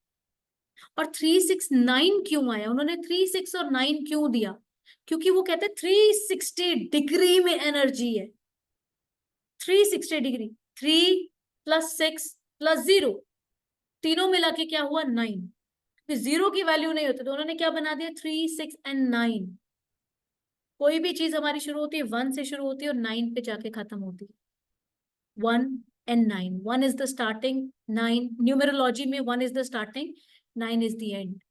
और 3-6-9 क्यों आया? उन्होंने 3-6 और 9 क्यों दिया? क्योंकि वो कहते हैं 360 डिग्री में एनर्जी है। 360 डिग्री, 3+6+0, तीनों मिला के क्या हुआ? 9। जीरो की वैल्यू नहीं होती तो उन्होंने क्या बना दिया? 3-6-9। कोई भी चीज हमारी शुरू होती है 1 से शुरू होती है और 9 पे जाके खत्म होती है। 1 and 9, 1 is the starting, 9 numerology में 1 is the starting, 9 is the end।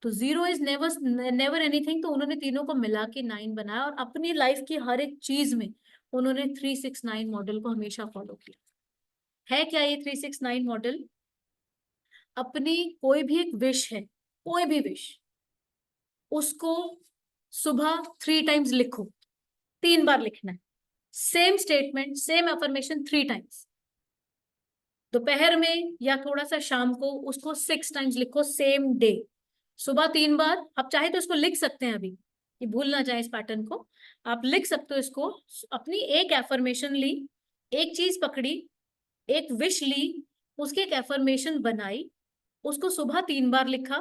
तो zero is never never anything, तो उन्होंने तीनों को मिला के 9 बनाया, और अपनी लाइफ की हर एक चीज में उन्होंने 3-6-9 मॉडल को हमेशा फॉलो किया है। क्या ये 3-6-9 मॉडल? अपनी कोई भी एक विश है, कोई भी विश, उसको सुबह 3 टाइम्स लिखो, 3 बार लिखना है, same statement same affirmation 3 times. दोपहर में या थोड़ा सा शाम को उसको 6 टाइम्स लिखो सेम डे। सुबह 3 बार, आप चाहे तो इसको लिख सकते हैं अभी, ये भूल ना जाए इस पैटर्न को, आप लिख सकते हो इसको। अपनी एक एफर्मेशन ली, एक चीज पकड़ी, एक विश ली, उसकी एक एफर्मेशन बनाई, उसको सुबह 3 बार लिखा,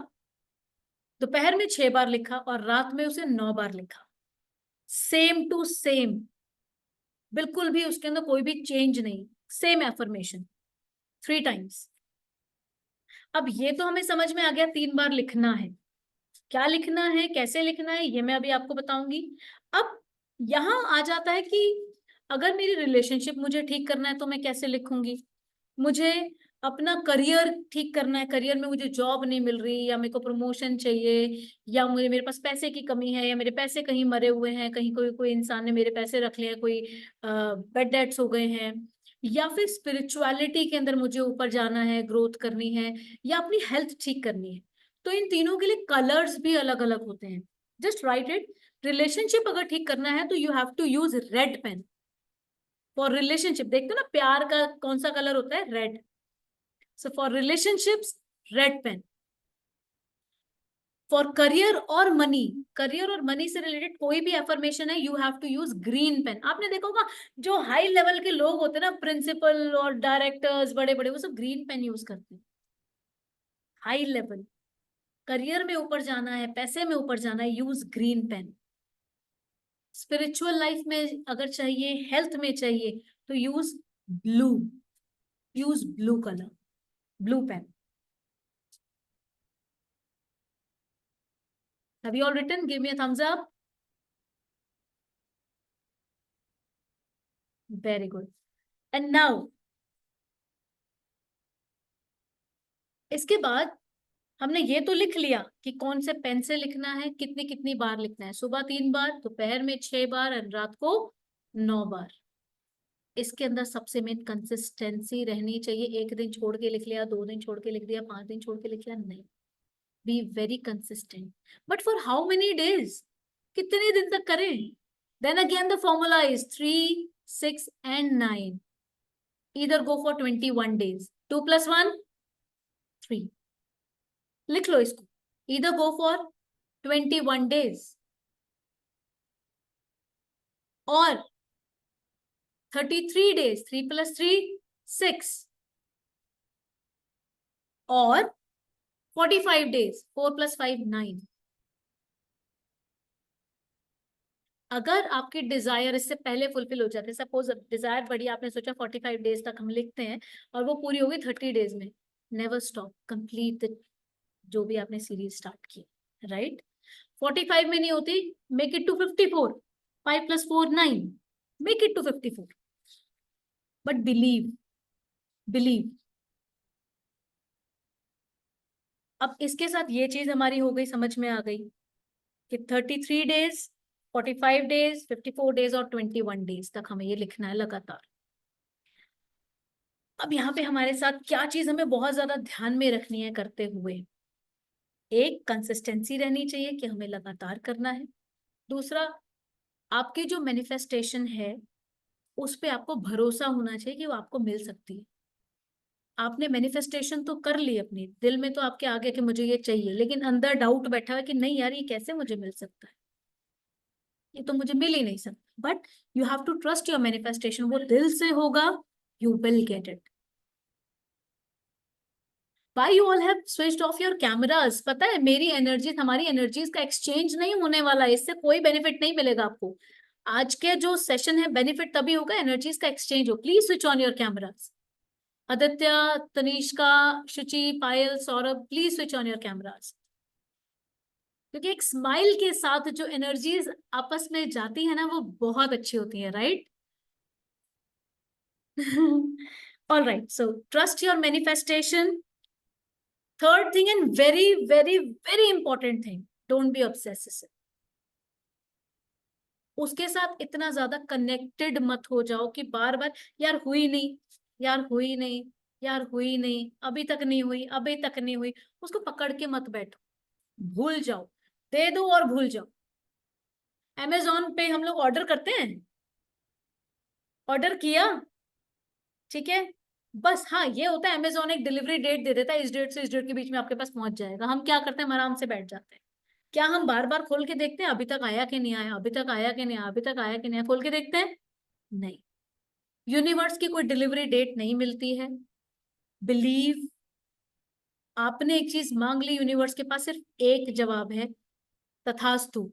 दोपहर में 6 बार लिखा और रात में उसे 9 बार लिखा। सेम टू सेम, बिल्कुल भी उसके अंदर कोई भी चेंज नहीं, सेम एफर्मेशन 3 टाइम्स। अब ये तो हमें समझ में आ गया 3 बार लिखना है, क्या लिखना है, कैसे लिखना है, ये मैं अभी आपको बताऊंगी। अब यहां आ जाता है कि अगर मेरी रिलेशनशिप मुझे ठीक करना है तो मैं कैसे लिखूंगी, मुझे अपना करियर ठीक करना है, करियर में मुझे जॉब नहीं मिल रही, या मेरे को प्रमोशन चाहिए, या मुझे मेरे पास पैसे की कमी है, या मेरे पैसे कहीं मरे हुए हैं, कहीं कोई कोई इंसान ने मेरे पैसे रख लिए, कोई बेड डेट्स हो गए हैं, या फिर स्पिरिचुअलिटी के अंदर मुझे ऊपर जाना है, ग्रोथ करनी है, या अपनी हेल्थ ठीक करनी है। तो इन तीनों के लिए कलर्स भी अलग अलग होते हैं। Just right it. रिलेशनशिप अगर ठीक करना है तो you have to use red pen for relationship. देखते हो ना प्यार का कौन सा कलर होता है, red. So for relationships, red pen. For career और मनी, करियर और मनी से रिलेटेड कोई भी एफर्मेशन है, you have to use green pen. आपने देखा होगा जो हाई लेवल के लोग होते हैं ना, प्रिंसिपल और डायरेक्टर्स बड़े बड़े, वो सब ग्रीन पेन यूज करते हैं। हाई लेवल, करियर में ऊपर जाना है, पैसे में ऊपर जाना है, use green pen. Spiritual life में अगर चाहिए, हेल्थ में चाहिए, तो use blue, use blue colour, blue pen. Have you all written? Give me a thumbs up. Very good. And now, इसके बाद हमने ये तो लिख लिया कि कौन से पेन से लिखना है, कितनी कितनी बार लिखना है, सुबह 3 बार, दोपहर में 6 बार और रात को 9 बार। इसके अंदर सबसे मेन कंसिस्टेंसी रहनी चाहिए। एक दिन छोड़ के लिख लिया, 2 दिन छोड़ के लिख दिया, 5 दिन छोड़ के लिख लिया, नहीं। Be very consistent. But for how many days, कितने दिन तक करें? Then again the formula is 3, 6 and 9. Either go for 21 days. 2 + 1, 3. लिख लो इसको। Either go for 21 days और 33 days, 3 + 3, 6, और 45 days, 4 + 5, 9। अगर आपकी डिजायर इससे पहले फुलफिल हो जाते हैं, सपोज डिजायर बढ़ी, आपने सोचा 45 डेज तक हम लिखते हैं और वो पूरी होगी 30 डेज में, नेवर स्टॉप, कंप्लीट द जो भी आपने सीरीज स्टार्ट की, राइट। 45 में नहीं होती, make it to 54, 5 + 4, 9, make it to 54। But believe, believe. अब इसके साथ ये चीज हमारी हो गई, समझ में आ गई कि 33 डेज, 45 डेज, 54 डेज और 21 डेज तक हमें ये लिखना है लगातार। अब यहाँ पे हमारे साथ क्या चीज हमें बहुत ज्यादा ध्यान में रखनी है करते हुए, एक कंसिस्टेंसी रहनी चाहिए कि हमें लगातार करना है। दूसरा, आपकी जो मैनिफेस्टेशन है उस पे आपको भरोसा होना चाहिए कि वो आपको मिल सकती है। आपने मैनिफेस्टेशन तो कर ली, अपने दिल में तो आपके आगे कि मुझे ये चाहिए, लेकिन अंदर डाउट बैठा है कि नहीं यार ये कैसे मुझे मिल सकता है, ये तो मुझे मिल ही नहीं सकता। But you have to trust your manifestation, वो दिल से होगा, you will get it. Why you all have switched off your cameras? पता है मेरी एनर्जी, हमारी एनर्जीज का एक्सचेंज नहीं होने वाला है, इससे कोई बेनिफिट नहीं मिलेगा आपको। आज के जो सेशन है बेनिफिट तभी होगा एनर्जीज का एक्सचेंज हो। Please switch on your cameras. Aditya, Tanishka, Shuchi, Payal, Saurabh, please switch on your cameras. क्योंकि एक स्माइल के साथ जो एनर्जीज आपस में जाती है ना, वो बहुत अच्छी होती है, right. All right, so trust your manifestation. Third thing and very, very, very important thing, don't be obsessive. उसके साथ इतना ज्यादा कनेक्टेड मत हो जाओ कि बार बार यार हुई नहीं, यार हुई नहीं, यार हुई नहीं, अभी तक नहीं हुई, अभी तक नहीं हुई। उसको पकड़ के मत बैठो, भूल जाओ, दे दो और भूल जाओ। Amazon पे हम लोग ऑर्डर करते हैं, ऑर्डर किया, ठीक है, बस हाँ, ये होता है अमेजोन एक डिलीवरी डेट दे देता है, इस डेट से इस डेट के बीच में आपके पास पहुंच जाएगा। हम क्या करते हैं, हम आराम से बैठ जाते हैं। क्या हम बार बार खोल के देखते हैं अभी तक आया कि नहीं आया, अभी तक आया कि नहीं आया, अभी तक आया कि नहीं आया, खोल के देखते हैं? नहीं। यूनिवर्स की कोई डिलीवरी डेट नहीं मिलती है। बिलीव, आपने एक चीज मांग ली, यूनिवर्स के पास सिर्फ एक जवाब है, तथास्तु।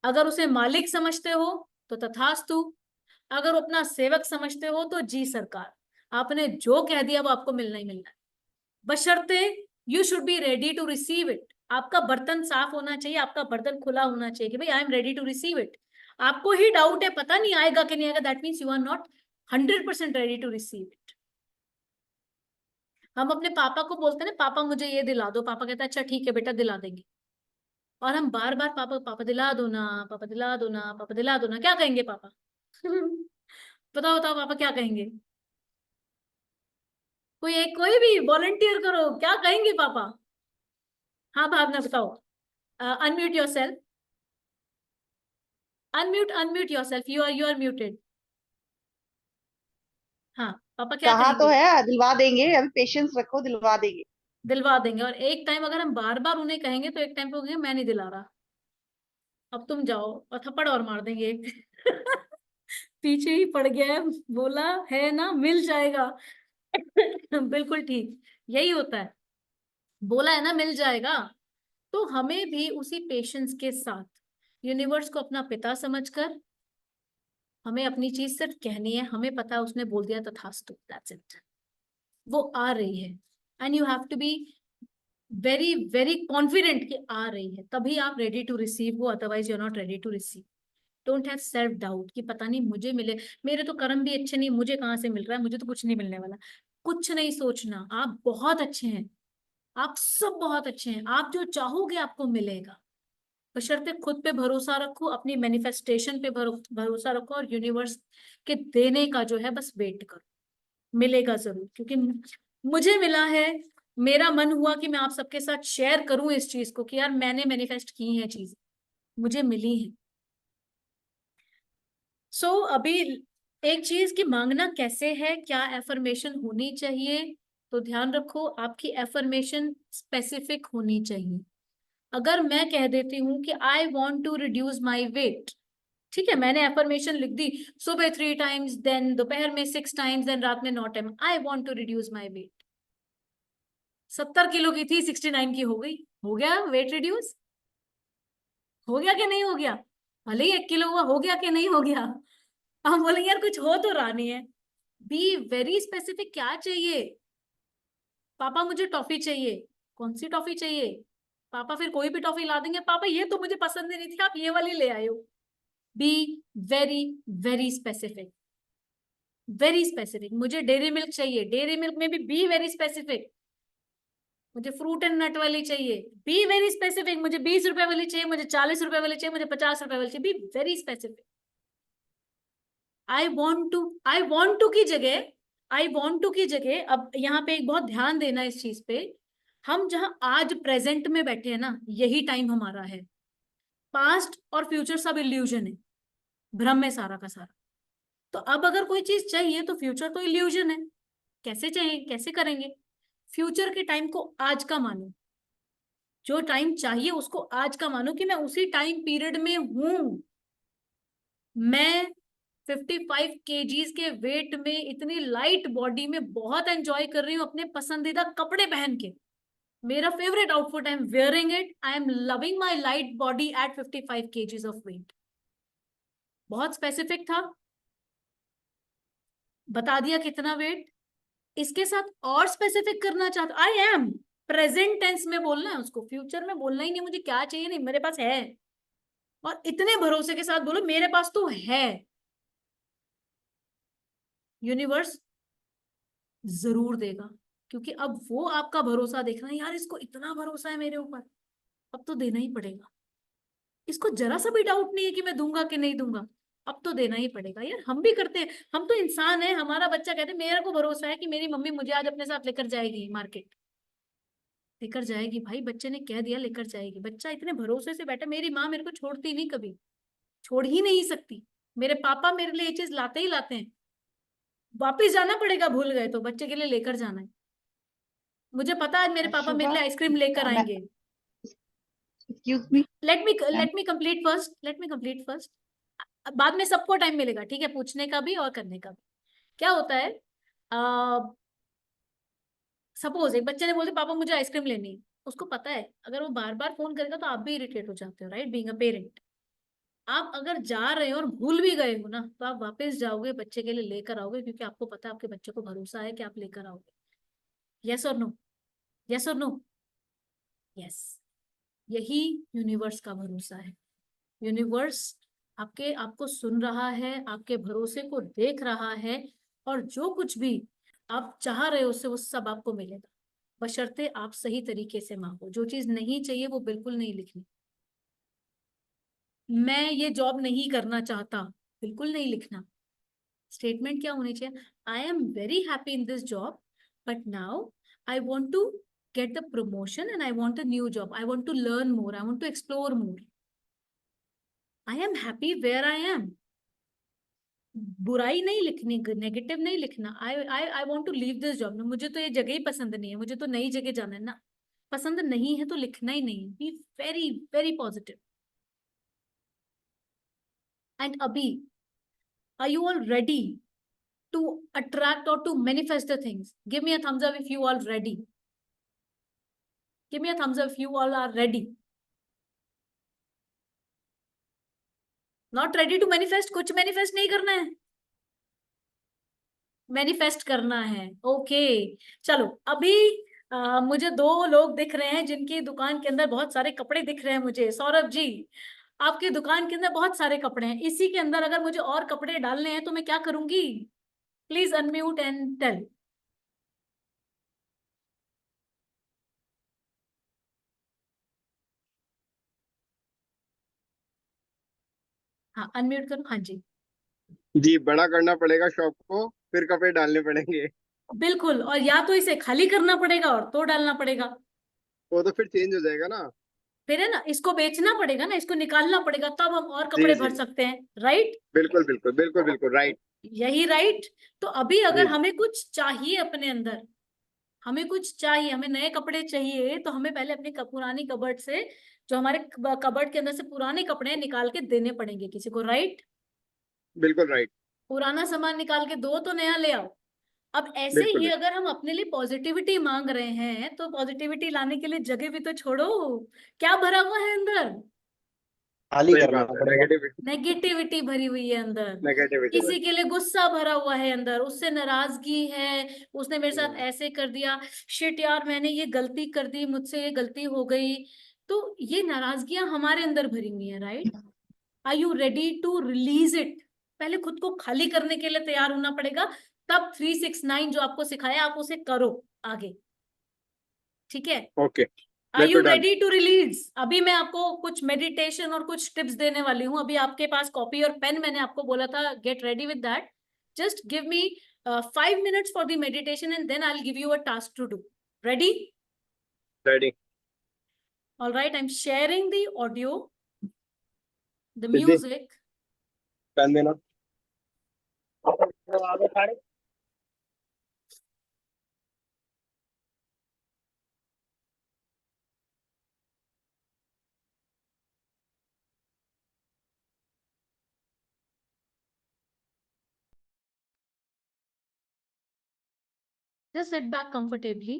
अगर उसे मालिक समझते हो तो तथास्तु, अगर अपना सेवक समझते हो तो जी सरकार। आपने जो कह दिया वो आपको मिलना ही मिलना है, बशर्ते you should be ready to receive it. आपका बर्तन साफ होना चाहिए, आपका बर्तन खुला होना चाहिए कि भाई I am ready to receive it. आपको ही डाउट है, पता नहीं आएगा कि नहीं आएगा, that means you are not 100% ready to receive it. हम अपने पापा को बोलते हैं ना, पापा मुझे ये दिला दो, पापा कहता है अच्छा ठीक है बेटा दिला देंगे। और हम बार बार पापा पापा दिला दो ना, पापा दिला दो ना, पापा दिला दो ना, क्या कहेंगे पापा? बताओ बताओ पापा क्या कहेंगे? कोई भी वॉलंटियर करो, क्या कहेंगे पापा? हाँ भावना बताओ। Unmute your self, unmute your self, you are muted. हाँ, पापा क्या कहा तो कहेंगे? है दिलवा देंगे, अभी पेशेंस रखो, दिलवा देंगे। दिलवा देंगे। और एक टाइम अगर हम बार बार उन्हें कहेंगे तो एक टाइम पे कहेंगे मैं नहीं दिला रहा, अब तुम जाओ, और थप्पड़ और मार देंगे एक। पीछे ही पड़ गया है, बोला है ना मिल जाएगा। बिल्कुल ठीक, यही होता है, बोला है ना मिल जाएगा। तो हमें भी उसी पेशेंस के साथ यूनिवर्स को अपना पिता समझकर हमें अपनी चीज सिर्फ कहनी है। हमें पता है उसने बोल दिया तथास्तु, दैट्स इट। वो आ रही है and you have to be very very confident कि आ रही है, तभी आप रेडी टू रिसीव हो, otherwise you are not ready to receive. Don't have self doubt कि पता नहीं मुझे मिले, मेरे तो कर्म भी अच्छे नहीं, मुझे कहाँ से मिल रहा है, मुझे तो कुछ नहीं मिलने वाला। कुछ नहीं सोचना, आप बहुत अच्छे हैं, आप सब बहुत अच्छे हैं, आप जो चाहोगे आपको मिलेगा। बशर्ते खुद पे भरोसा रखो, अपनी मैनिफेस्टेशन पे भरोसा रखो, और यूनिवर्स के देने का जो है बस वेट करो, मिलेगा जरूर। क्योंकि मुझे मिला है, मेरा मन हुआ कि मैं आप सबके साथ शेयर करूं इस चीज को कि यार मैंने मैनिफेस्ट की है चीज, मुझे मिली है। अभी एक चीज की मांगना कैसे है, क्या एफर्मेशन होनी चाहिए, तो ध्यान रखो आपकी एफर्मेशन स्पेसिफिक होनी चाहिए। अगर मैं कह देती हूं कि I want to reduce my weight, ठीक है, मैंने एफर्मेशन लिख दी, सुबह 3 टाइम्स, देन दोपहर में 6 टाइम्स, देन रात में 9 time, I want to reduce my weight. 70 kilo की थी, 69 की हो गई, हो गया वेट रिड्यूस? हो गया कि नहीं हो गया? भले ही 1 किलो हुआ, हो गया कि नहीं हो गया? हम बोलेंगे यार कुछ हो तो रहा नहीं है। बी वेरी स्पेसिफिक, क्या चाहिए? पापा मुझे टॉफी चाहिए, कौन सी टॉफी चाहिए? पापा फिर कोई भी टॉफी ला देंगे, पापा ये तो मुझे पसंद नहीं थी, आप ये वाली ले आए हो। B very very specific, very specific. मुझे डेयरी मिल्क चाहिए, डेयरी मिल्क में भी बी वेरी स्पेसिफिक। मुझे फ्रूट एंड नट वाली चाहिए, बी वेरी स्पेसिफिक। मुझे 20 रुपए वाली चाहिए, मुझे 40 रुपए वाली चाहिए, मुझे 50 रुपए वाली चाहिए, be very specific. I want to की जगह, आई वॉन्ट टू की जगह, अब यहाँ पे एक बहुत ध्यान देना इस चीज पे, हम जहां आज प्रेजेंट में बैठे हैं ना, यही टाइम हमारा है। पास्ट और फ्यूचर सब इल्यूजन है, भ्रम है सारा का सारा। तो अब अगर कोई चीज चाहिए तो फ्यूचर तो इल्यूजन है, कैसे चाहिए, कैसे करेंगे? फ्यूचर के टाइम को आज का मानो, जो टाइम चाहिए उसको आज का मानो कि मैं उसी टाइम पीरियड में हूं। मैं 55 kgs के वेट में, इतनी लाइट बॉडी में बहुत एंजॉय कर रही हूँ अपने पसंदीदा कपड़े पहन के, मेरा favourite outfit, I am wearing it, I am loving my light body at 55 kgs of weight. बहुत स्पेसिफिक था, बता दिया कितना वेट। इसके साथ और स्पेसिफिक करना चाहता, आई एम, प्रेजेंट टेंस में बोलना है उसको, फ्यूचर में बोलना ही नहीं मुझे क्या चाहिए, नहीं मेरे पास है। और इतने भरोसे के साथ बोलो मेरे पास तो है। यूनिवर्स जरूर देगा, क्योंकि अब वो आपका भरोसा देखना है, यार इसको इतना भरोसा है मेरे ऊपर, अब तो देना ही पड़ेगा। इसको जरा सा भी डाउट नहीं है कि मैं दूंगा कि नहीं दूंगा, अब तो देना ही पड़ेगा। यार हम भी करते हैं, हम तो इंसान है। हमारा बच्चा कहते हैं मेरे को भरोसा है कि मेरी मम्मी मुझे आज अपने साथ लेकर जाएगी मार्केट, लेकर जाएगी। भाई बच्चे ने कह दिया लेकर जाएगी, बच्चा इतने भरोसे से बैठा, मेरी माँ मेरे को छोड़ती नहीं, कभी छोड़ ही नहीं सकती, मेरे पापा मेरे लिए ये चीज लाते ही लाते हैं। वापिस जाना पड़ेगा, भूल गए तो बच्चे के लिए लेकर जाना है। मुझे पता है आज मेरे पापा मेरे शुभा, लिए आइसक्रीम लेकर मैं आएंगे। Excuse me let me complete first, let me complete first. बाद में सबको टाइम मिलेगा, ठीक है, पूछने का भी और करने का भी। क्या होता है, सपोज एक बच्चे ने बोल दिया पापा मुझे आइसक्रीम लेनी है। उसको पता है अगर वो बार बार फोन करेगा तो आप भी इरिटेट हो जाते हो, राइट, बीइंग अ पेरेंट। आप अगर जा रहे हो और भूल भी गए हो ना, तो आप वापस जाओगे, बच्चे के लिए लेकर आओगे, क्योंकि आपको पता है आपके बच्चे को भरोसा है कि आप लेकर आओगे। यस और नो? यस और नो? यस। यही यूनिवर्स का भरोसा है। यूनिवर्स आपको सुन रहा है, आपके भरोसे को देख रहा है, और जो कुछ भी आप चाह रहे हो उससे वो सब आपको मिलेगा, बशर्ते आप सही तरीके से मांगो। जो चीज नहीं चाहिए वो बिल्कुल नहीं लिखनी। मैं ये जॉब नहीं करना चाहता, बिल्कुल नहीं लिखना। स्टेटमेंट क्या होनी चाहिए, I am very happy in this job, but now I want to get the promotion and I want a new job, I want to learn more, I want to explore more. I am happy where I am. बुराई नहीं लिखनी, negative नहीं लिखना। I I I want to leave this job, मुझे तो ये जगह ही पसंद नहीं है, मुझे तो नई जगह जाना है ना। पसंद नहीं है तो लिखना ही नहीं। Be very very positive. And अभी, are you all ready to attract or to manifest the things? Give me a thumbs up if you all ready. Give me a thumbs up if you all are ready. Not ready to manifest? कुछ manifest नहीं करना है, manifest करना है। Okay, चलो अभी मुझे दो लोग दिख रहे हैं जिनकी दुकान के अंदर बहुत सारे कपड़े दिख रहे हैं मुझे। सौरभ जी, आपकी दुकान के अंदर बहुत सारे कपड़े हैं, इसी के अंदर अगर मुझे और कपड़े डालने हैं तो मैं क्या करूंगी? Please unmute and tell. हाँ, अनम्यूट करो। हाँ जी, जी, बड़ा करना पड़ेगा शॉप को, फिर कपड़े डालने पड़ेंगे। बिल्कुल। और या तो इसे खाली करना पड़ेगा और तो डालना पड़ेगा, वो तो फिर चेंज हो जाएगा ना। फिर है ना, इसको बेचना पड़ेगा ना, इसको निकालना पड़ेगा, तब हम और जी कपड़े जी, भर सकते हैं, राइट? बिल्कुल बिल्कुल बिल्कुल बिल्कुल राइट। यही राइट। तो अभी अगर जी हमें कुछ चाहिए अपने अंदर, हमें कुछ चाहिए, हमें नए कपड़े चाहिए, तो हमें पहले अपनी पुरानी कबर्ड से, जो हमारे कबर्ड के अंदर से पुराने कपड़े हैं, निकाल के देने पड़ेंगे किसी को, राइट? बिल्कुल राइट। पुराना सामान निकाल के दो तो नया ले आओ। अब ऐसे बिल्कुल ही बिल्कुल। अगर हम अपने लिए पॉजिटिविटी मांग रहे हैं, तो पॉजिटिविटी लाने के लिए जगह भी तो छोड़ो। क्या भरा हुआ है अंदर? खाली सही करना बात है, पड़ेगा। नेगेटिविटी। नेगेटिविटी भरी हुई है अंदर। नेगेटिविटी किसी के लिए गुस्सा भरा हुआ है अंदर, उससे नाराजगी है, उसने मेरे साथ भाई। ऐसे कर दिया, शिट यार मैंने ये गलती कर दी, मुझसे ये गलती हो गई। तो ये नाराजगियां हमारे अंदर भरी हुई है, right? Are you ready to release it? पहले खुद को खाली करने के लिए तैयार होना पड़ेगा, तब 369 जो आपको सिखाया आप उसे करो आगे, ठीक है? ओके, आर मैं यू तो डन। Ready to release? अभी मैं आपको कुछ मेडिटेशन और कुछ टिप्स देने वाली हूँ। अभी आपके पास कॉपी और पेन, मैंने आपको बोला था get ready with that. Just give me 5 minutes for the meditation and then I will give you a task to do. Ready? Ready. All right, I am sharing the audio, the Siddhi, music. Pen देना। Just sit back comfortably.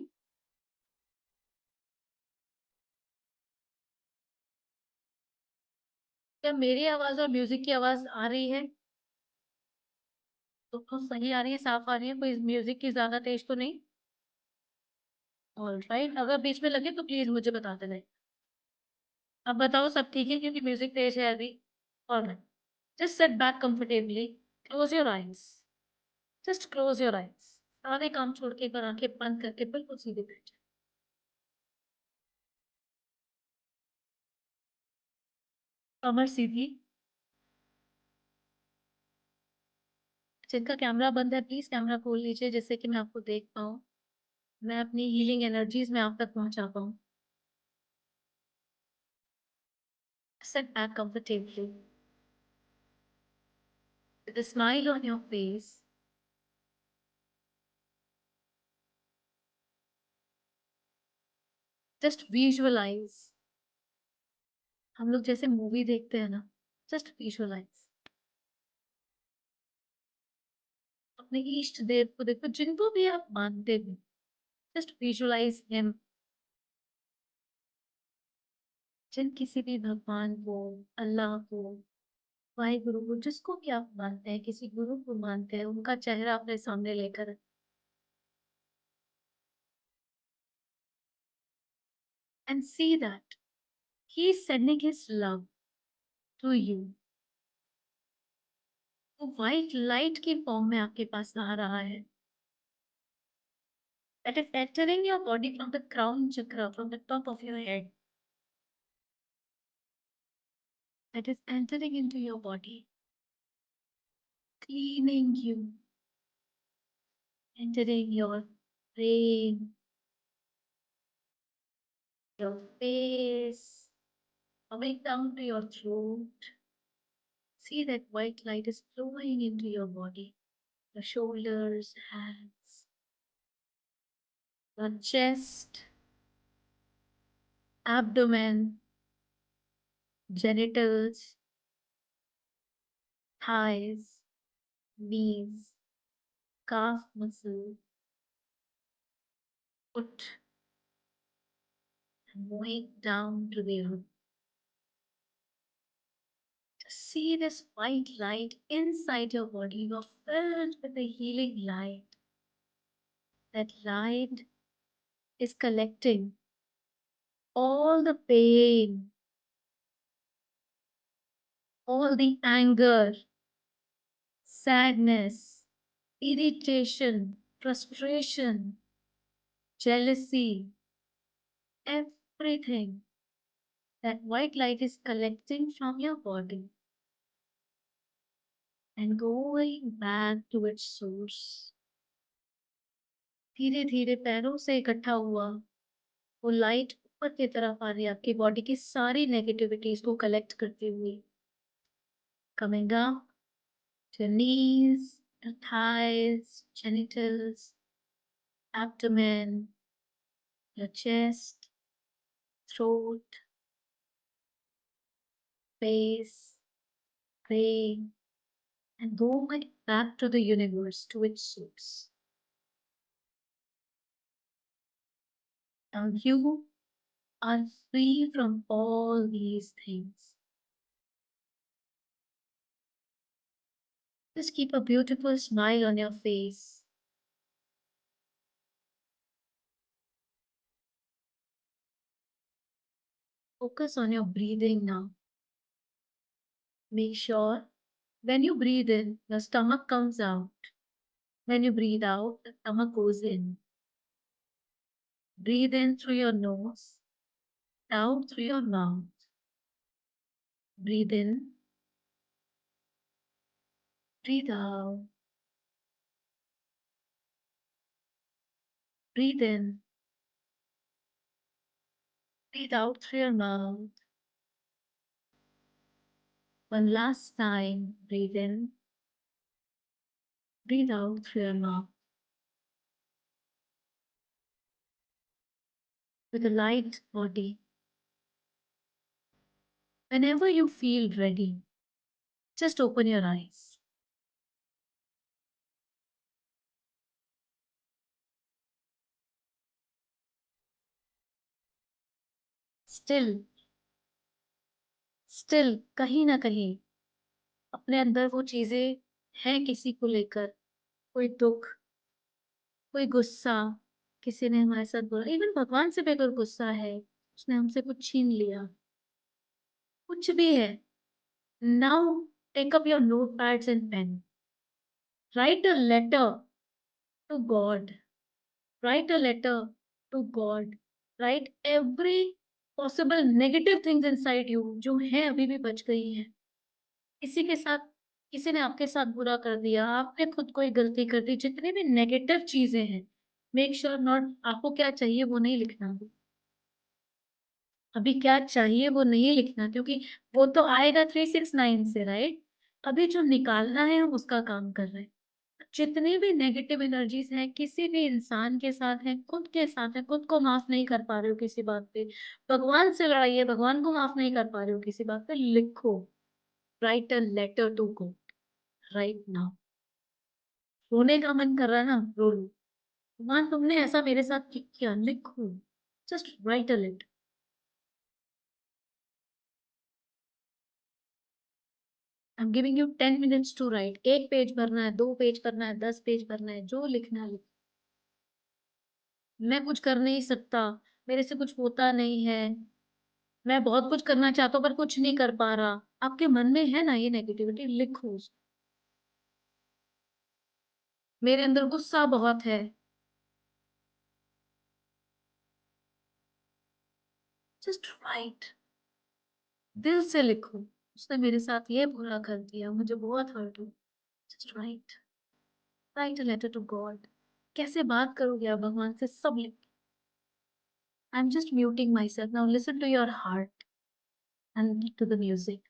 क्या मेरी आवाज और music की आवाज आ रही है? तो सही आ रही है, साफ आ रही है, कोई म्यूजिक की ज्यादा तेज तो नहीं? ऑल राइट, अगर बीच में लगे तो प्लीज मुझे बता देना। अब बताओ सब ठीक है, क्योंकि म्यूजिक तेज है अभी। All right, just sit back comfortably, close your eyes, just close your eyes. सारे काम छोड़ के एक बार आंखें बंद करके बिल्कुल सीधे बैठ जाओ। कमर सीधी। जिनका कैमरा बंद है प्लीज कैमरा खोल लीजिए, जिससे कि मैं आपको देख पाऊँ, मैं अपनी हीलिंग एनर्जीज में आप तक पहुंचा पाऊँ। Sit back comfortably with a smile on your face. Just visualise, हम लोग जैसे मूवी देखते हैं ना, जस्ट विजुअलाइज अपने इष्ट देव को देखो, जिनको भी आप मानते हो, जस्ट विजुअलाइज हिम। जिन किसी भी भगवान को, अल्लाह को, वाहिगुरु को, जिसको भी आप मानते हैं, किसी गुरु को मानते हैं, उनका चेहरा अपने सामने लेकर and see that he is sending his love to you। वो व्हाइट लाइट की फॉर्म में आपके पास आ रहा है। That is entering your body from the crown chakra, from the top of your head. That is entering into your body, cleaning you, entering your brain, your face, coming down to your throat. See that white light is flowing into your body, your shoulders, hands, your chest, abdomen, genitals, thighs, knees, calf muscle, foot, and moving down to the earth. See this white light inside your body. You're filled with the healing light. That light is collecting all the pain, all the anger, sadness, irritation, frustration, jealousy, everything. That white light is collecting from your body and going back to its source. धीरे धीरे पैरों से इकट्ठा हुआ वो light ऊपर की तरफ आ रही है, आपकी बॉडी की सारी नेगेटिविटीज को कलेक्ट करती हुई, coming up to your knees, your thighs, genitals, abdomen, your chest, throat, face, brain, and going back to the universe, to its source. Now you are free from all these things. Just keep a beautiful smile on your face. Focus on your breathing now. Make sure when you breathe in, your stomach comes out. When you breathe out, the stomach goes in. Breathe in through your nose, out through your mouth. Breathe in, breathe out. Breathe in, breathe out through your mouth. One last time, breathe in, breathe out through your mouth. With a light body. Whenever you feel ready, just open your eyes. Still कहीं ना कहीं अपने अंदर वो चीजें हैं, किसी को लेकर कोई दुख, कोई गुस्सा, किसी ने हमारे साथ बोला, इवन भगवान से भी अगर गुस्सा है, उसने हमसे कुछ छीन लिया, कुछ भी है, now take up your note pads and pen, write a letter to God, write a letter to God, write every possible negative things inside you जो है अभी भी बच गई हैं। किसी के साथ, किसी ने आपके साथ बुरा कर दिया, आपने खुद कोई गलती कर दी, जितनी भी नेगेटिव चीजें हैं, मेक श्योर नॉट, आपको क्या चाहिए वो नहीं लिखना, अभी क्या चाहिए वो नहीं लिखना, क्योंकि वो तो आएगा 369 से, राइट? अभी जो निकालना है हम उसका काम कर रहे हैं। जितनी भी नेगेटिव एनर्जीज हैं किसी भी इंसान के साथ है, खुद के साथ है, खुद को माफ नहीं कर पा रहे हो किसी बात पे, भगवान से लड़ाई है, भगवान को माफ नहीं कर पा रहे हो किसी बात पे, लिखो, write a letter to God right now. रोने का मन कर रहा है ना, रो लो, भगवान तुमने ऐसा मेरे साथ क्यों किया, लिखो, just write a letter. I am giving you 10 minutes to write. एक पेज भरना है, 2 पेज करना है, 10 पेज भरना है, जो लिखना है। मैं कुछ कर नहीं सकता, मेरे से कुछ होता नहीं है, मैं बहुत कुछ करना चाहता हूँ पर कुछ नहीं कर पा रहा, आपके मन में है ना ये नेगेटिविटी, लिखो। मेरे अंदर गुस्सा बहुत है, जस्ट राइट, दिल से लिखो, उसने मेरे साथ ये बुरा कर दिया, मुझे बहुत हर्ट हो, just write, right a letter to God. कैसे बात करोगे आप भगवान से, सब लिख। I am just muting myself now, listen to your heart and to the music.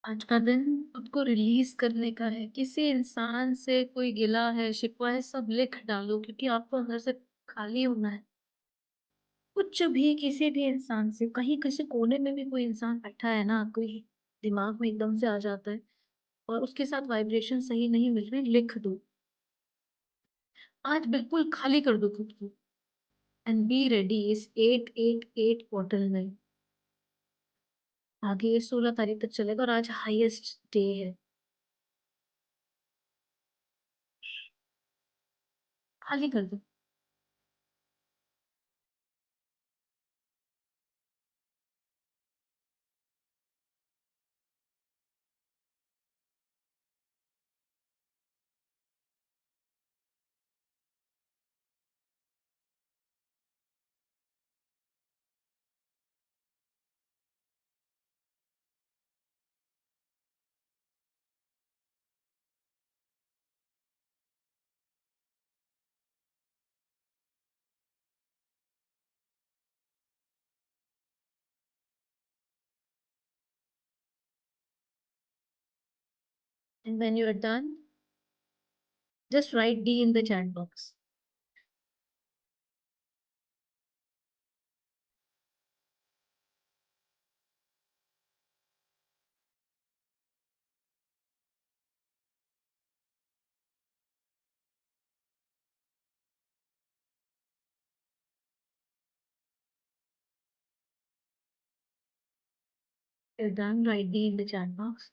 आज का दिन खुद को रिलीज करने का है। किसी इंसान से कोई गिला है, शिकवा है, सब लिख डालो क्योंकि आपको अंदर से खाली होना है। कुछ भी किसी भी इंसान से, कहीं किसी कोने में भी कोई इंसान बैठा है ना, कोई दिमाग में एकदम से आ जाता है और उसके साथ वाइब्रेशन सही नहीं मिल रही, लिख दो। आज बिल्कुल खाली कर दो खुद को एंड बी रेडी इस 888 पोर्टल में। आगे ये 16 तारीख तक चलेगा और आज हाईएस्ट डे है। खाली कर दो। And when you are done, just write D in the chat box. You're done, write D in the chat box.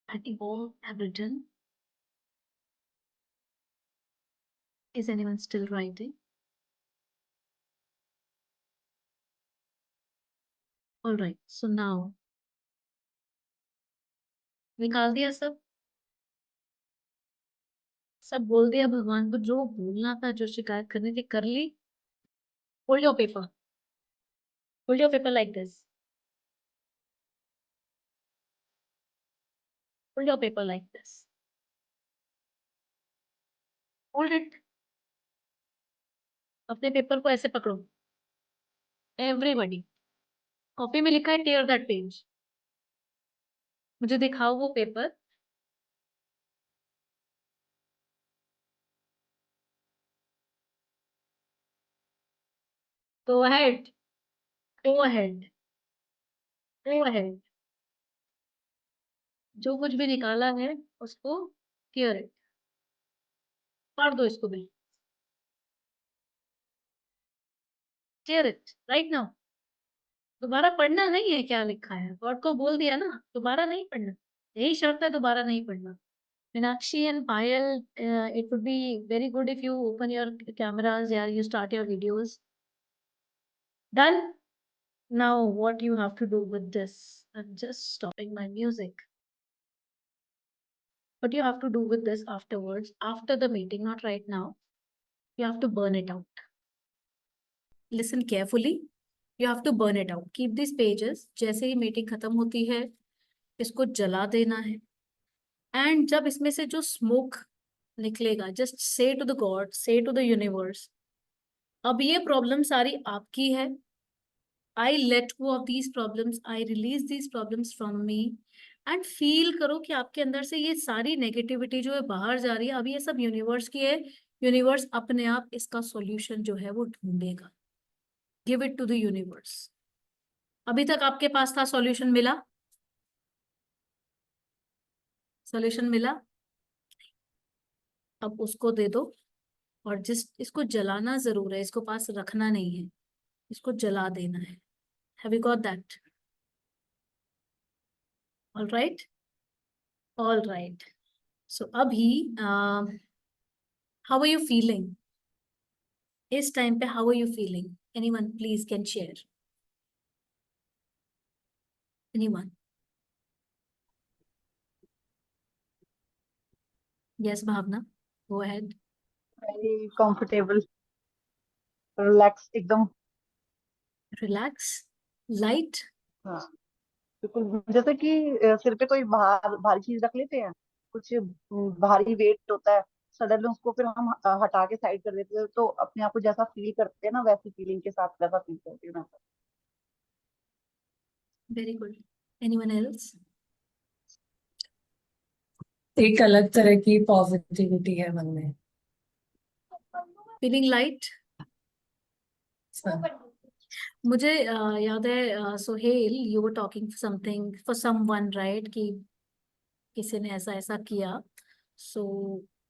I think all have written. Is anyone still writing? All right, so now निकाल दिया सब। सब बोल दिया भगवान को, जो बोलना था, जो शिकायत करनी थी कर ली। Hold your paper. Hold your paper like this. Hold your paper like this. Hold it. अपने पेपर को ऐसे पकड़ो। Everybody. कॉपी में लिखा है tear that page. मुझे दिखाओ वो paper. Go ahead. Go ahead. Go ahead. जो कुछ भी निकाला है उसको tear it. फाड़ दो इसको भी। Tear it right now. दोबारा पढ़ना नहीं है क्या लिखा है, गॉड को बोल दिया ना, दोबारा नहीं पढ़ना। यही शर्त है, दोबारा नहीं पढ़ना। Meenakshi and Payal, it would be very good if you open your cameras, yeah, you start your videos. Done? Now what you have to do with this? I'm just stopping my music. What you have to do with this afterwards, after the meeting, not right now, you have to burn it out. Listen carefully. You have to burn it out. Keep these pages. जैसे ही meeting खत्म होती है, इसको जला देना है। And जब इसमें से जो स्मोक निकलेगा, just say to the God, say to the universe, अब ये प्रॉब्लम सारी आपकी है। I let go of these problems, I release these problems from me. And feel करो कि आपके अंदर से ये सारी नेगेटिविटी जो है बाहर जा रही है। अब ये सब यूनिवर्स की है। यूनिवर्स अपने आप इसका सॉल्यूशन जो है वो ढूंढेगा। Give it to the universe. अभी तक आपके पास था सॉल्यूशन, मिला? सॉल्यूशन मिला? अब उसको दे दो, और इसको जलाना जरूर है, इसको पास रखना नहीं है, इसको जला देना है। Have you got that? All right, all right. So अभी हाउ आर यू फीलिंग इस टाइम पे? How are you feeling? Anyone please can share? Anyone? Yes Bhavna, go ahead. Very comfortable, relax एकदम। Relax, light. हाँ, बिल्कुल जैसे कि सिर पे कोई भारी चीज रख लेते हैं, कुछ भारी वेट होता है, सडनली उसको फिर हम हटा के साइड कर देते हैं, तो अपने आप को जैसा फील करते हैं ना, वैसी फीलिंग के साथ वैसा फील करती हूँ मैं। Very good. Anyone else? एक अलग तरह की पॉजिटिविटी है मन में। Feeling light. सब मुझे याद है Sohail, you were talking something for someone, right? कि किसी ने ऐसा ऐसा किया, so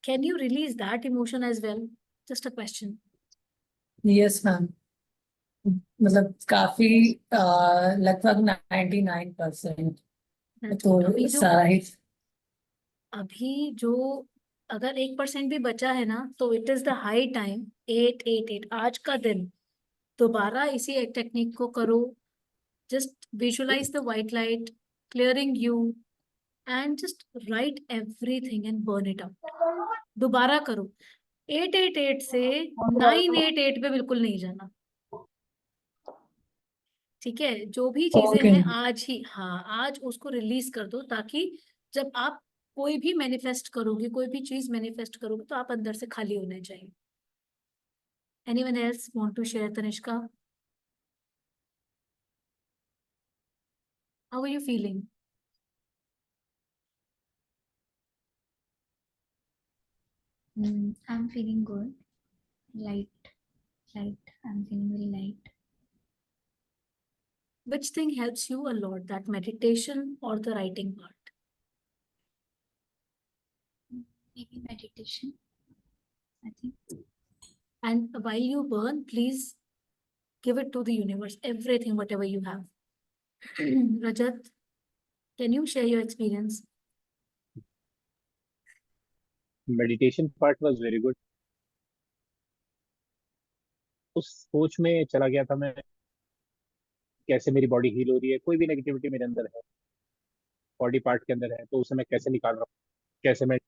can you release that emotion as well? Just a question. Yes ma'am, मतलब काफी लगभग 99% तो अभी जो सारा ही। अभी जो अगर 1% भी बचा है ना, तो it is the high time, 888 आज का दिन दोबारा इसी टेक्निक को करो। Just visualise the white light clearing you, and just write everything and burn it out. दोबारा करो। 888 से 988 पे बिल्कुल नहीं जाना, ठीक है? जो भी चीजें ओके, हैं आज ही, हाँ, आज उसको रिलीज कर दो, ताकि जब आप कोई भी मैनिफेस्ट करोगे, कोई भी चीज मैनिफेस्ट करोगे, तो आप अंदर से खाली होने चाहिए। Anyone else want to share? Tanishka, how are you feeling? I'm feeling good. Light, light. I'm feeling very light. Which thing helps you a lot, that meditation or the writing part? Maybe meditation, I think. And while you burn, please give it to the universe, everything, whatever you have. Rajat, can you share your experience? Meditation part was very good. उस सोच में चला गया था मैं, कैसे मेरी body heal हो रही है, कोई भी नेगेटिविटी मेरे अंदर है, बॉडी पार्ट के अंदर है, तो उसे मैं कैसे निकाल रहा हूँ, कैसे मैं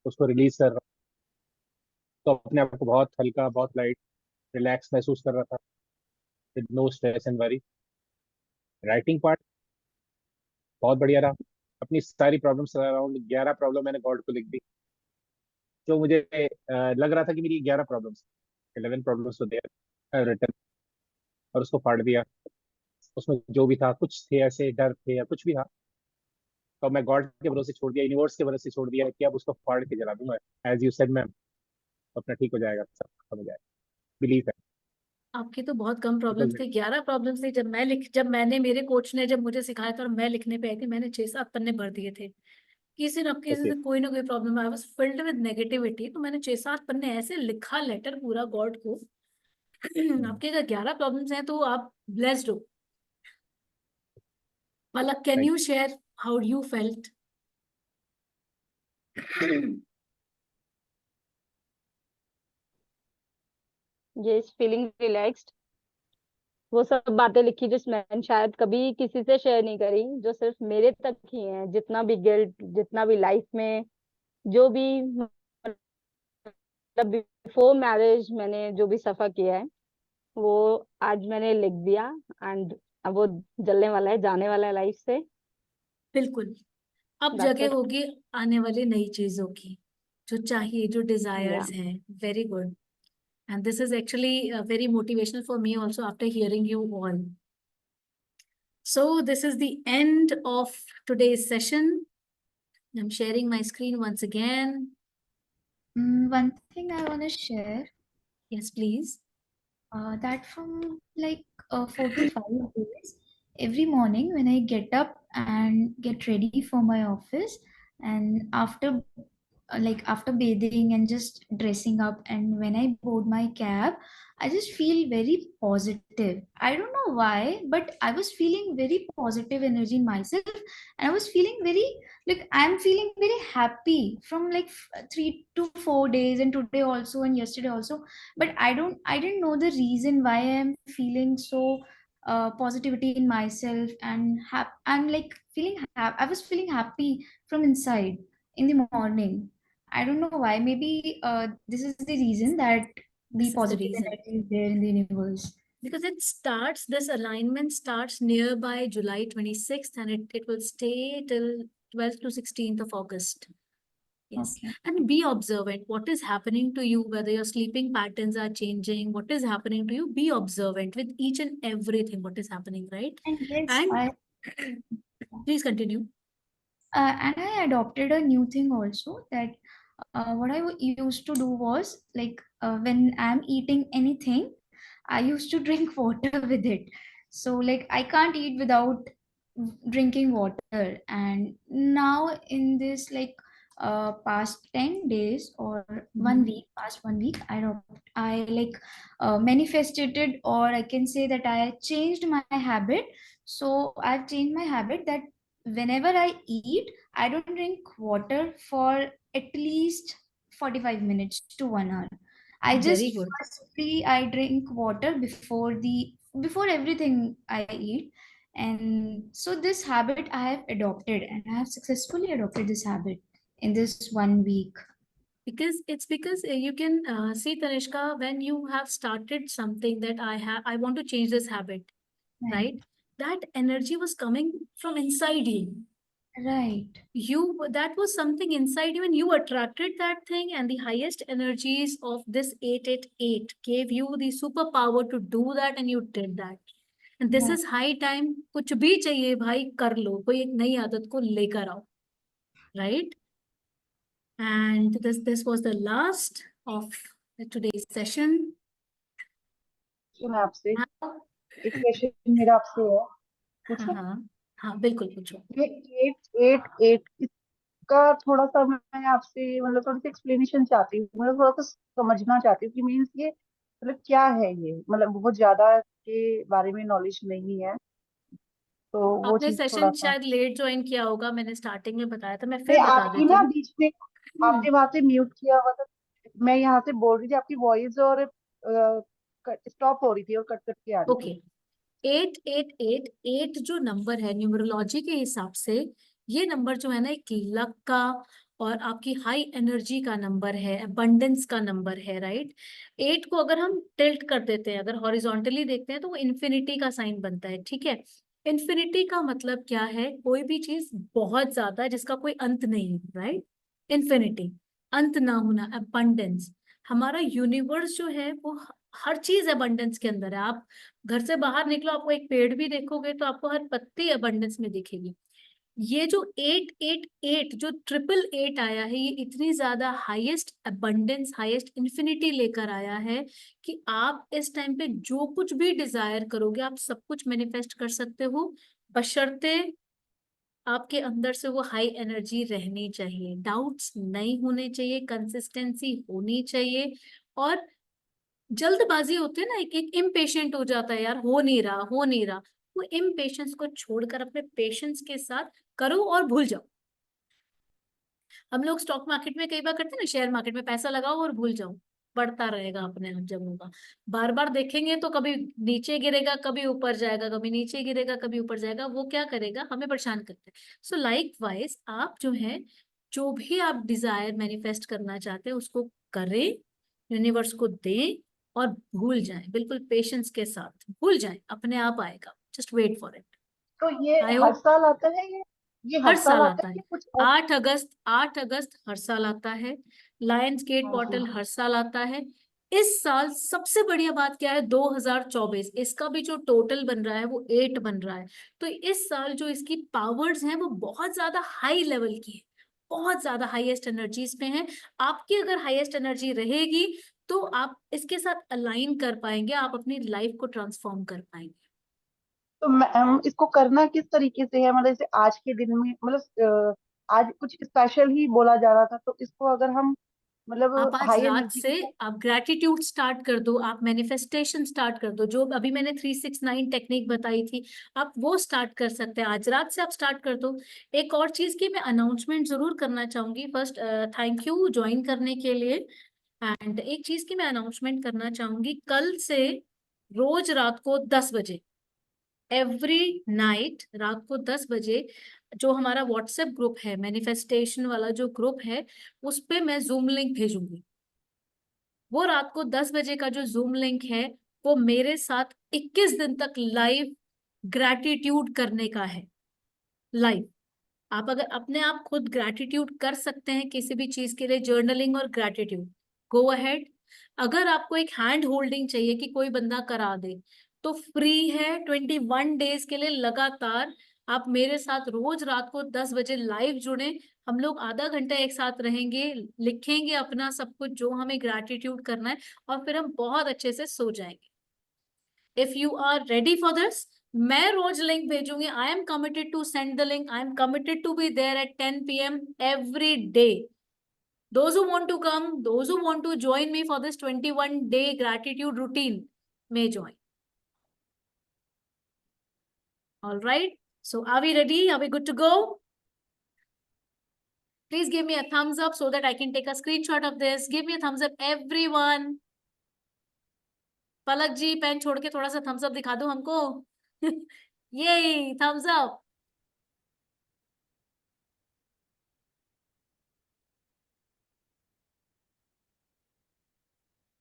उसको रिलीज कर रहा हूँ। तो अपने आप को बहुत हल्का, बहुत लाइट, रिलैक्स महसूस कर रहा था, with no stress and worry. Writing part बहुत बढ़िया रहा। अपनी सारी प्रॉब्लम्स, अराउंड 11 प्रॉब्लम मैंने गॉड को लिख दी, जो मुझे लग रहा था कि मेरी 11 प्रॉब्लम्स, 11 प्रॉब्लम्स तो देयर रिटर्न, और उसको फाड़ दिया। उसमें जो भी था, कुछ थे ऐसे डर थे या कुछ भी था, तो मैं गॉड के भरोसे छोड़ दिया, यूनिवर्स के भरोसे छोड़ दिया कि अब उसको फाड़ के जला दूंगा। एज यू सेड मैम, अपना ठीक हो जाएगा, सब खत्म हो जाएगा, बिलीव है। आपकी तो बहुत कम प्रॉब्लम्स बिकॉज थी, 11 प्रॉब्लम्स थी। मेरे कोच ने जब मुझे सिखाया था और मैं लिखने पे आई थी, मैंने 6-7 पन्ने भर दिए थे। किसी ओके, से कोई ना कोई problem, I was filled with negativity, तो मैंने 6-7 पन्ने ऐसे लिखा, लेटर पूरा गॉड को। आपके अगर 11 प्रॉब्लम्स हैं तो आप ब्लेस्ड हो। Palak, can thank you share how you felt? Yes, feeling relaxed. वो सब बातें लिखी जो मैंने शायद कभी किसी से शेयर नहीं करी, जो सिर्फ मेरे तक ही है। जितना भी गिल्ट, जितना भी लाइफ में जो भी, मतलब बिफोर मैरिज मैंने जो भी सफर किया है, वो आज मैंने लिख दिया। एंड अब वो जलने वाला है, जाने वाला है लाइफ से। बिल्कुल। अब दैट्स जगह इट। होगी आने वाली नई चीजों की, जो चाहिए, जो या डिजायर्स हैं। Very good. And this is actually very motivational for me also after hearing you all. So this is the end of today's session. I'm sharing my screen once again. One thing I want to share, Yes, please. that from like 4 to 5 days, every morning when I get up and get ready for my office, and after bathing and just dressing up, and when I board my cab, I just feel very positive. I don't know why, but I was feeling very positive energy in myself, and I was feeling very, like, I'm feeling very happy from like 3 to 4 days, and today also and yesterday also. But I didn't know the reason why I'm feeling so positivity in myself, and I'm like I was feeling happy from inside in the morning. I don't know why. Maybe this is the reason that the This is the positive reason. energy is there in the universe. Because this alignment starts nearby July 26th, and it will stay till 12th to 16th of August. Yes. Okay. And be observant. What is happening to you, whether your sleeping patterns are changing, what is happening to you, be observant with each and everything, what is happening, right? And yes, And please continue. and I adopted a new thing also, that what used to do was, like, when I'm eating anything, I used to drink water with it. So like I can't eat without drinking water. And now in this, like, past 10 days or 1 week, past 1 week, I like manifested it, or I can say that I changed my habit. So I've changed my habit that whenever I eat, I don't drink water for at least 45 minutes to 1 hour. I just Very good. firstly I drink water before everything I eat. And so this habit I have adopted, and I have successfully adopted this habit in this 1 week. Because you can see, Tanishka, when you have started something that I want to change this habit, right? That energy was coming from inside you. Right. That was something inside you, and you attracted that thing, and the highest energies of this 888 gave you the superpower to do that, and you did that. And this Right. is high time. कुछ भी चाहिए भाई कर लो, कोई एक नई आदत को लेकर आओ, right? And this was the last of today's session. सुन आपसे Now, एक क्वेश्चन मेरा आपसे है, पूछूं? हाँ बिल्कुल पूछो. ये 888 इसका थोड़ा सा मैं आपसे मतलब थोड़ी सी एक्सप्लेनेशन चाहती हूँ, मतलब थोड़ा सा समझना चाहती हूँ कि मीन्स ये मतलब क्या है, ये मतलब बहुत ज्यादा के बारे में नॉलेज नहीं है, तो वो आपने चीज थोड़ा सेशन सा। शायद लेट ज्वाइन किया होगा, मैंने स्टार्टिंग में बताया था, मैं नहीं, फिर बता आपकी देती ना हूँ. बीच में आपने वहां से म्यूट किया हुआ था, मैं यहाँ से बोल रही थी, आपकी वॉइस और स्टॉप हो रही थी और कट कट के आ रही ओके. थी। 888 जो नंबर है न्यूमरोलॉजी के हिसाब से, ये नंबर जो है ना एक लक का और आपकी हाई एनर्जी का नंबर है, अबंडेंस का नंबर है, राइट? 8 को अगर हम टिल्ट कर देते हैं, अगर हॉरिजॉन्टली देखते हैं, तो वो इन्फिनिटी का साइन बनता है, ठीक है? इन्फिनिटी का मतलब क्या है? कोई भी चीज बहुत ज्यादा जिसका कोई अंत नहीं है, राइट? इन्फिनिटी, अंत ना होना, अबंडेंस. हमारा यूनिवर्स जो है वो हर चीज अबंडेंस के अंदर है. आप घर से बाहर निकलो, आपको एक पेड़ भी देखोगे तो आपको हर पत्ती अबंडेंस में दिखेगी. ये जो 888 जो 888 आया है, ये इतनी ज्यादा हाईएस्ट अबंडेंस, हाईएस्ट इन्फिनिटी लेकर आया है कि आप इस टाइम पे जो कुछ भी डिजायर करोगे, आप सब कुछ मैनिफेस्ट कर सकते हो, बशर्ते आपके अंदर से वो हाई एनर्जी रहनी चाहिए, डाउट्स नहीं होने चाहिए, कंसिस्टेंसी होनी चाहिए. और जल्दबाजी होती है ना, एक एक इम्पेशेंट हो जाता है, यार हो नहीं रहा, हो नहीं रहा. वो इम्पेशेंस को छोड़कर अपने पेशेंस के साथ करो और भूल जाओ. हम लोग स्टॉक मार्केट में कई बार करते हैं ना, शेयर मार्केट में पैसा लगाओ और भूल जाओ, बढ़ता रहेगा अपने आप जब होगा. बार बार देखेंगे तो कभी नीचे गिरेगा, कभी ऊपर जाएगा, कभी नीचे गिरेगा, कभी ऊपर जाएगा. वो क्या करेगा? हमें परेशान करता है. सो लाइक वाइज आप जो है, जो भी आप डिजायर मैनिफेस्ट करना चाहते हैं उसको करें, यूनिवर्स को दें और भूल जाएं, बिल्कुल पेशेंस के साथ भूल जाएं, अपने आप आएगा. Just wait for it. तो ये आई हर होप साल आता है, ये हर हर साल साल आता आता है है. कि कुछ 8 अगस्त हर साल आता है. लायंस गेट हाँ पोर्टल हाँ। हर साल आता है. इस साल सबसे बढ़िया बात क्या है? 2024 इसका भी जो टोटल बन रहा है वो 8 बन रहा है. तो इस साल जो इसकी पावर्स हैं वो बहुत ज्यादा हाई लेवल की है, बहुत ज्यादा हाईएस्ट एनर्जीज पे हैं. आपकी अगर हाईएस्ट एनर्जी रहेगी तो आप इसके साथ अलाइन कर पाएंगे, आप अपनी लाइफ को ट्रांसफॉर्म कर पाएंगे. तो मैम इसको करना किस तरीके से है, मतलब जैसे आज के दिन में मतलब आज कुछ स्पेशल ही बोला जा रहा था, तो इसको अगर हम मतलब आप आज हाई रात एनर्जी से आप ग्रेटिट्यूड स्टार्ट कर दो, आप मैनिफेस्टेशन स्टार्ट कर दो, जो अभी मैंने 369 टेक्निक बताई थी आप वो स्टार्ट कर सकते हैं, आज रात से आप स्टार्ट कर दो। एक और चीज की मैं अनाउंसमेंट जरूर करना चाहूंगी। फर्स्ट थैंक यू ज्वाइन करने के लिए। एंड एक चीज की मैं अनाउंसमेंट करना चाहूंगी, कल से रोज रात को 10 बजे, एवरी नाइट रात को 10 बजे, जो हमारा व्हाट्सएप ग्रुप है मैनिफेस्टेशन वाला जो ग्रुप है, उस पे मैं जूम लिंक भेजूंगी। वो रात को 10 बजे का जो जूम लिंक है वो मेरे साथ 21 दिन तक लाइव ग्रैटिट्यूड करने का है। लाइव आप अगर अपने आप खुद ग्रैटिट्यूड कर सकते हैं किसी भी चीज के लिए, जर्नलिंग और ग्रैटिट्यूड, गो अहेड। अगर आपको एक हैंड होल्डिंग चाहिए कि कोई बंदा करा दे, तो फ्री है 21 डेज के लिए लगातार। आप मेरे साथ रोज रात को 10 बजे लाइव जुड़े, हम लोग आधा घंटा एक साथ रहेंगे, लिखेंगे अपना सब कुछ जो हमें ग्रैटिट्यूड करना है, और फिर हम बहुत अच्छे से सो जाएंगे। If you are ready for this, मैं रोज लिंक भेजूंगी। I am committed to send the link, I am committed to be there at 10 PM every day. Those who want to come, those who want to join me for this 21-day gratitude routine may join. All right. So are we ready? Are we good to go? Please give me a thumbs up so that I can take a screenshot of this. Give me a thumbs up, everyone. Palak ji pen छोड़ के थोड़ा सा Thums up दिखा दो हमको। ये thumbs up.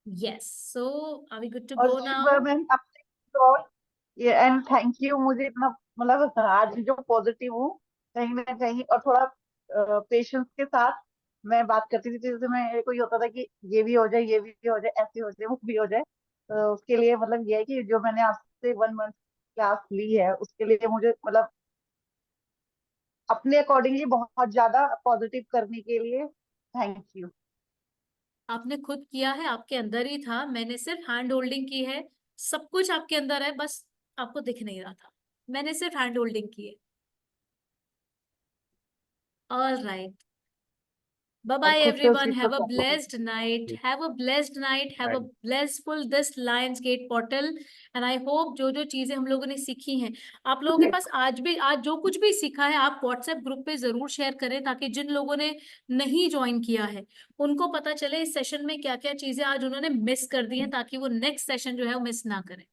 Yes. So are we good to और go एक बार now? मैम आपसे तो और ये एंड थैंक यू, मुझे इतना मतलब आज जो पॉजिटिव हूँ कहीं ना कहीं, और थोड़ा पेशेंस के साथ मैं बात करती थी, जैसे मैं कोई होता था कि ये भी हो जाए, ये भी हो जाए, ऐसे हो जाए, वो भी हो जाए। तो उसके लिए मतलब ये है कि जो मैंने आपसे 1 मंथ क्लास ली है उसके लिए मुझे मतलब अपने अकॉर्डिंगली बहुत ज्यादा पॉजिटिव करने के लिए थैंक यू। आपने खुद किया है, आपके अंदर ही था, मैंने सिर्फ हैंड होल्डिंग की है। सब कुछ आपके अंदर है, बस आपको दिख नहीं रहा था, मैंने सिर्फ हैंड होल्डिंग की है। ऑल राइट, bye और bye खुद से उस everyone, चीज को have a support. blessed night, have a blessed night, have a Bye. blessful this Lions Gate portal, and I hope जो जो चीजें हम लोगों ने सीखी हैं, आप लोगों के पास आज भी, आज जो कुछ भी सीखा है आप व्हाट्सएप ग्रुप पे जरूर शेयर करें, ताकि जिन लोगों ने नहीं ज्वाइन किया है उनको पता चले इस सेशन में क्या क्या चीजें आज उन्होंने मिस कर दी हैं, ताकि वो नेक्स्ट सेशन जो है वो मिस ना करें।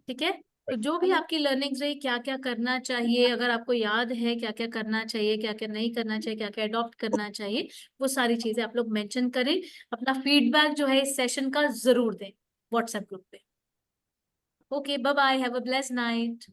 ठीक है, तो जो भी आपकी लर्निंग्स रही, क्या क्या करना चाहिए, अगर आपको याद है क्या क्या करना चाहिए, क्या क्या नहीं करना चाहिए, क्या क्या अडॉप्ट करना चाहिए, वो सारी चीजें आप लोग मेंशन करें। अपना फीडबैक जो है इस सेशन का जरूर दें व्हाट्सएप ग्रुप पे। Okay, bye bye, have a blessed night.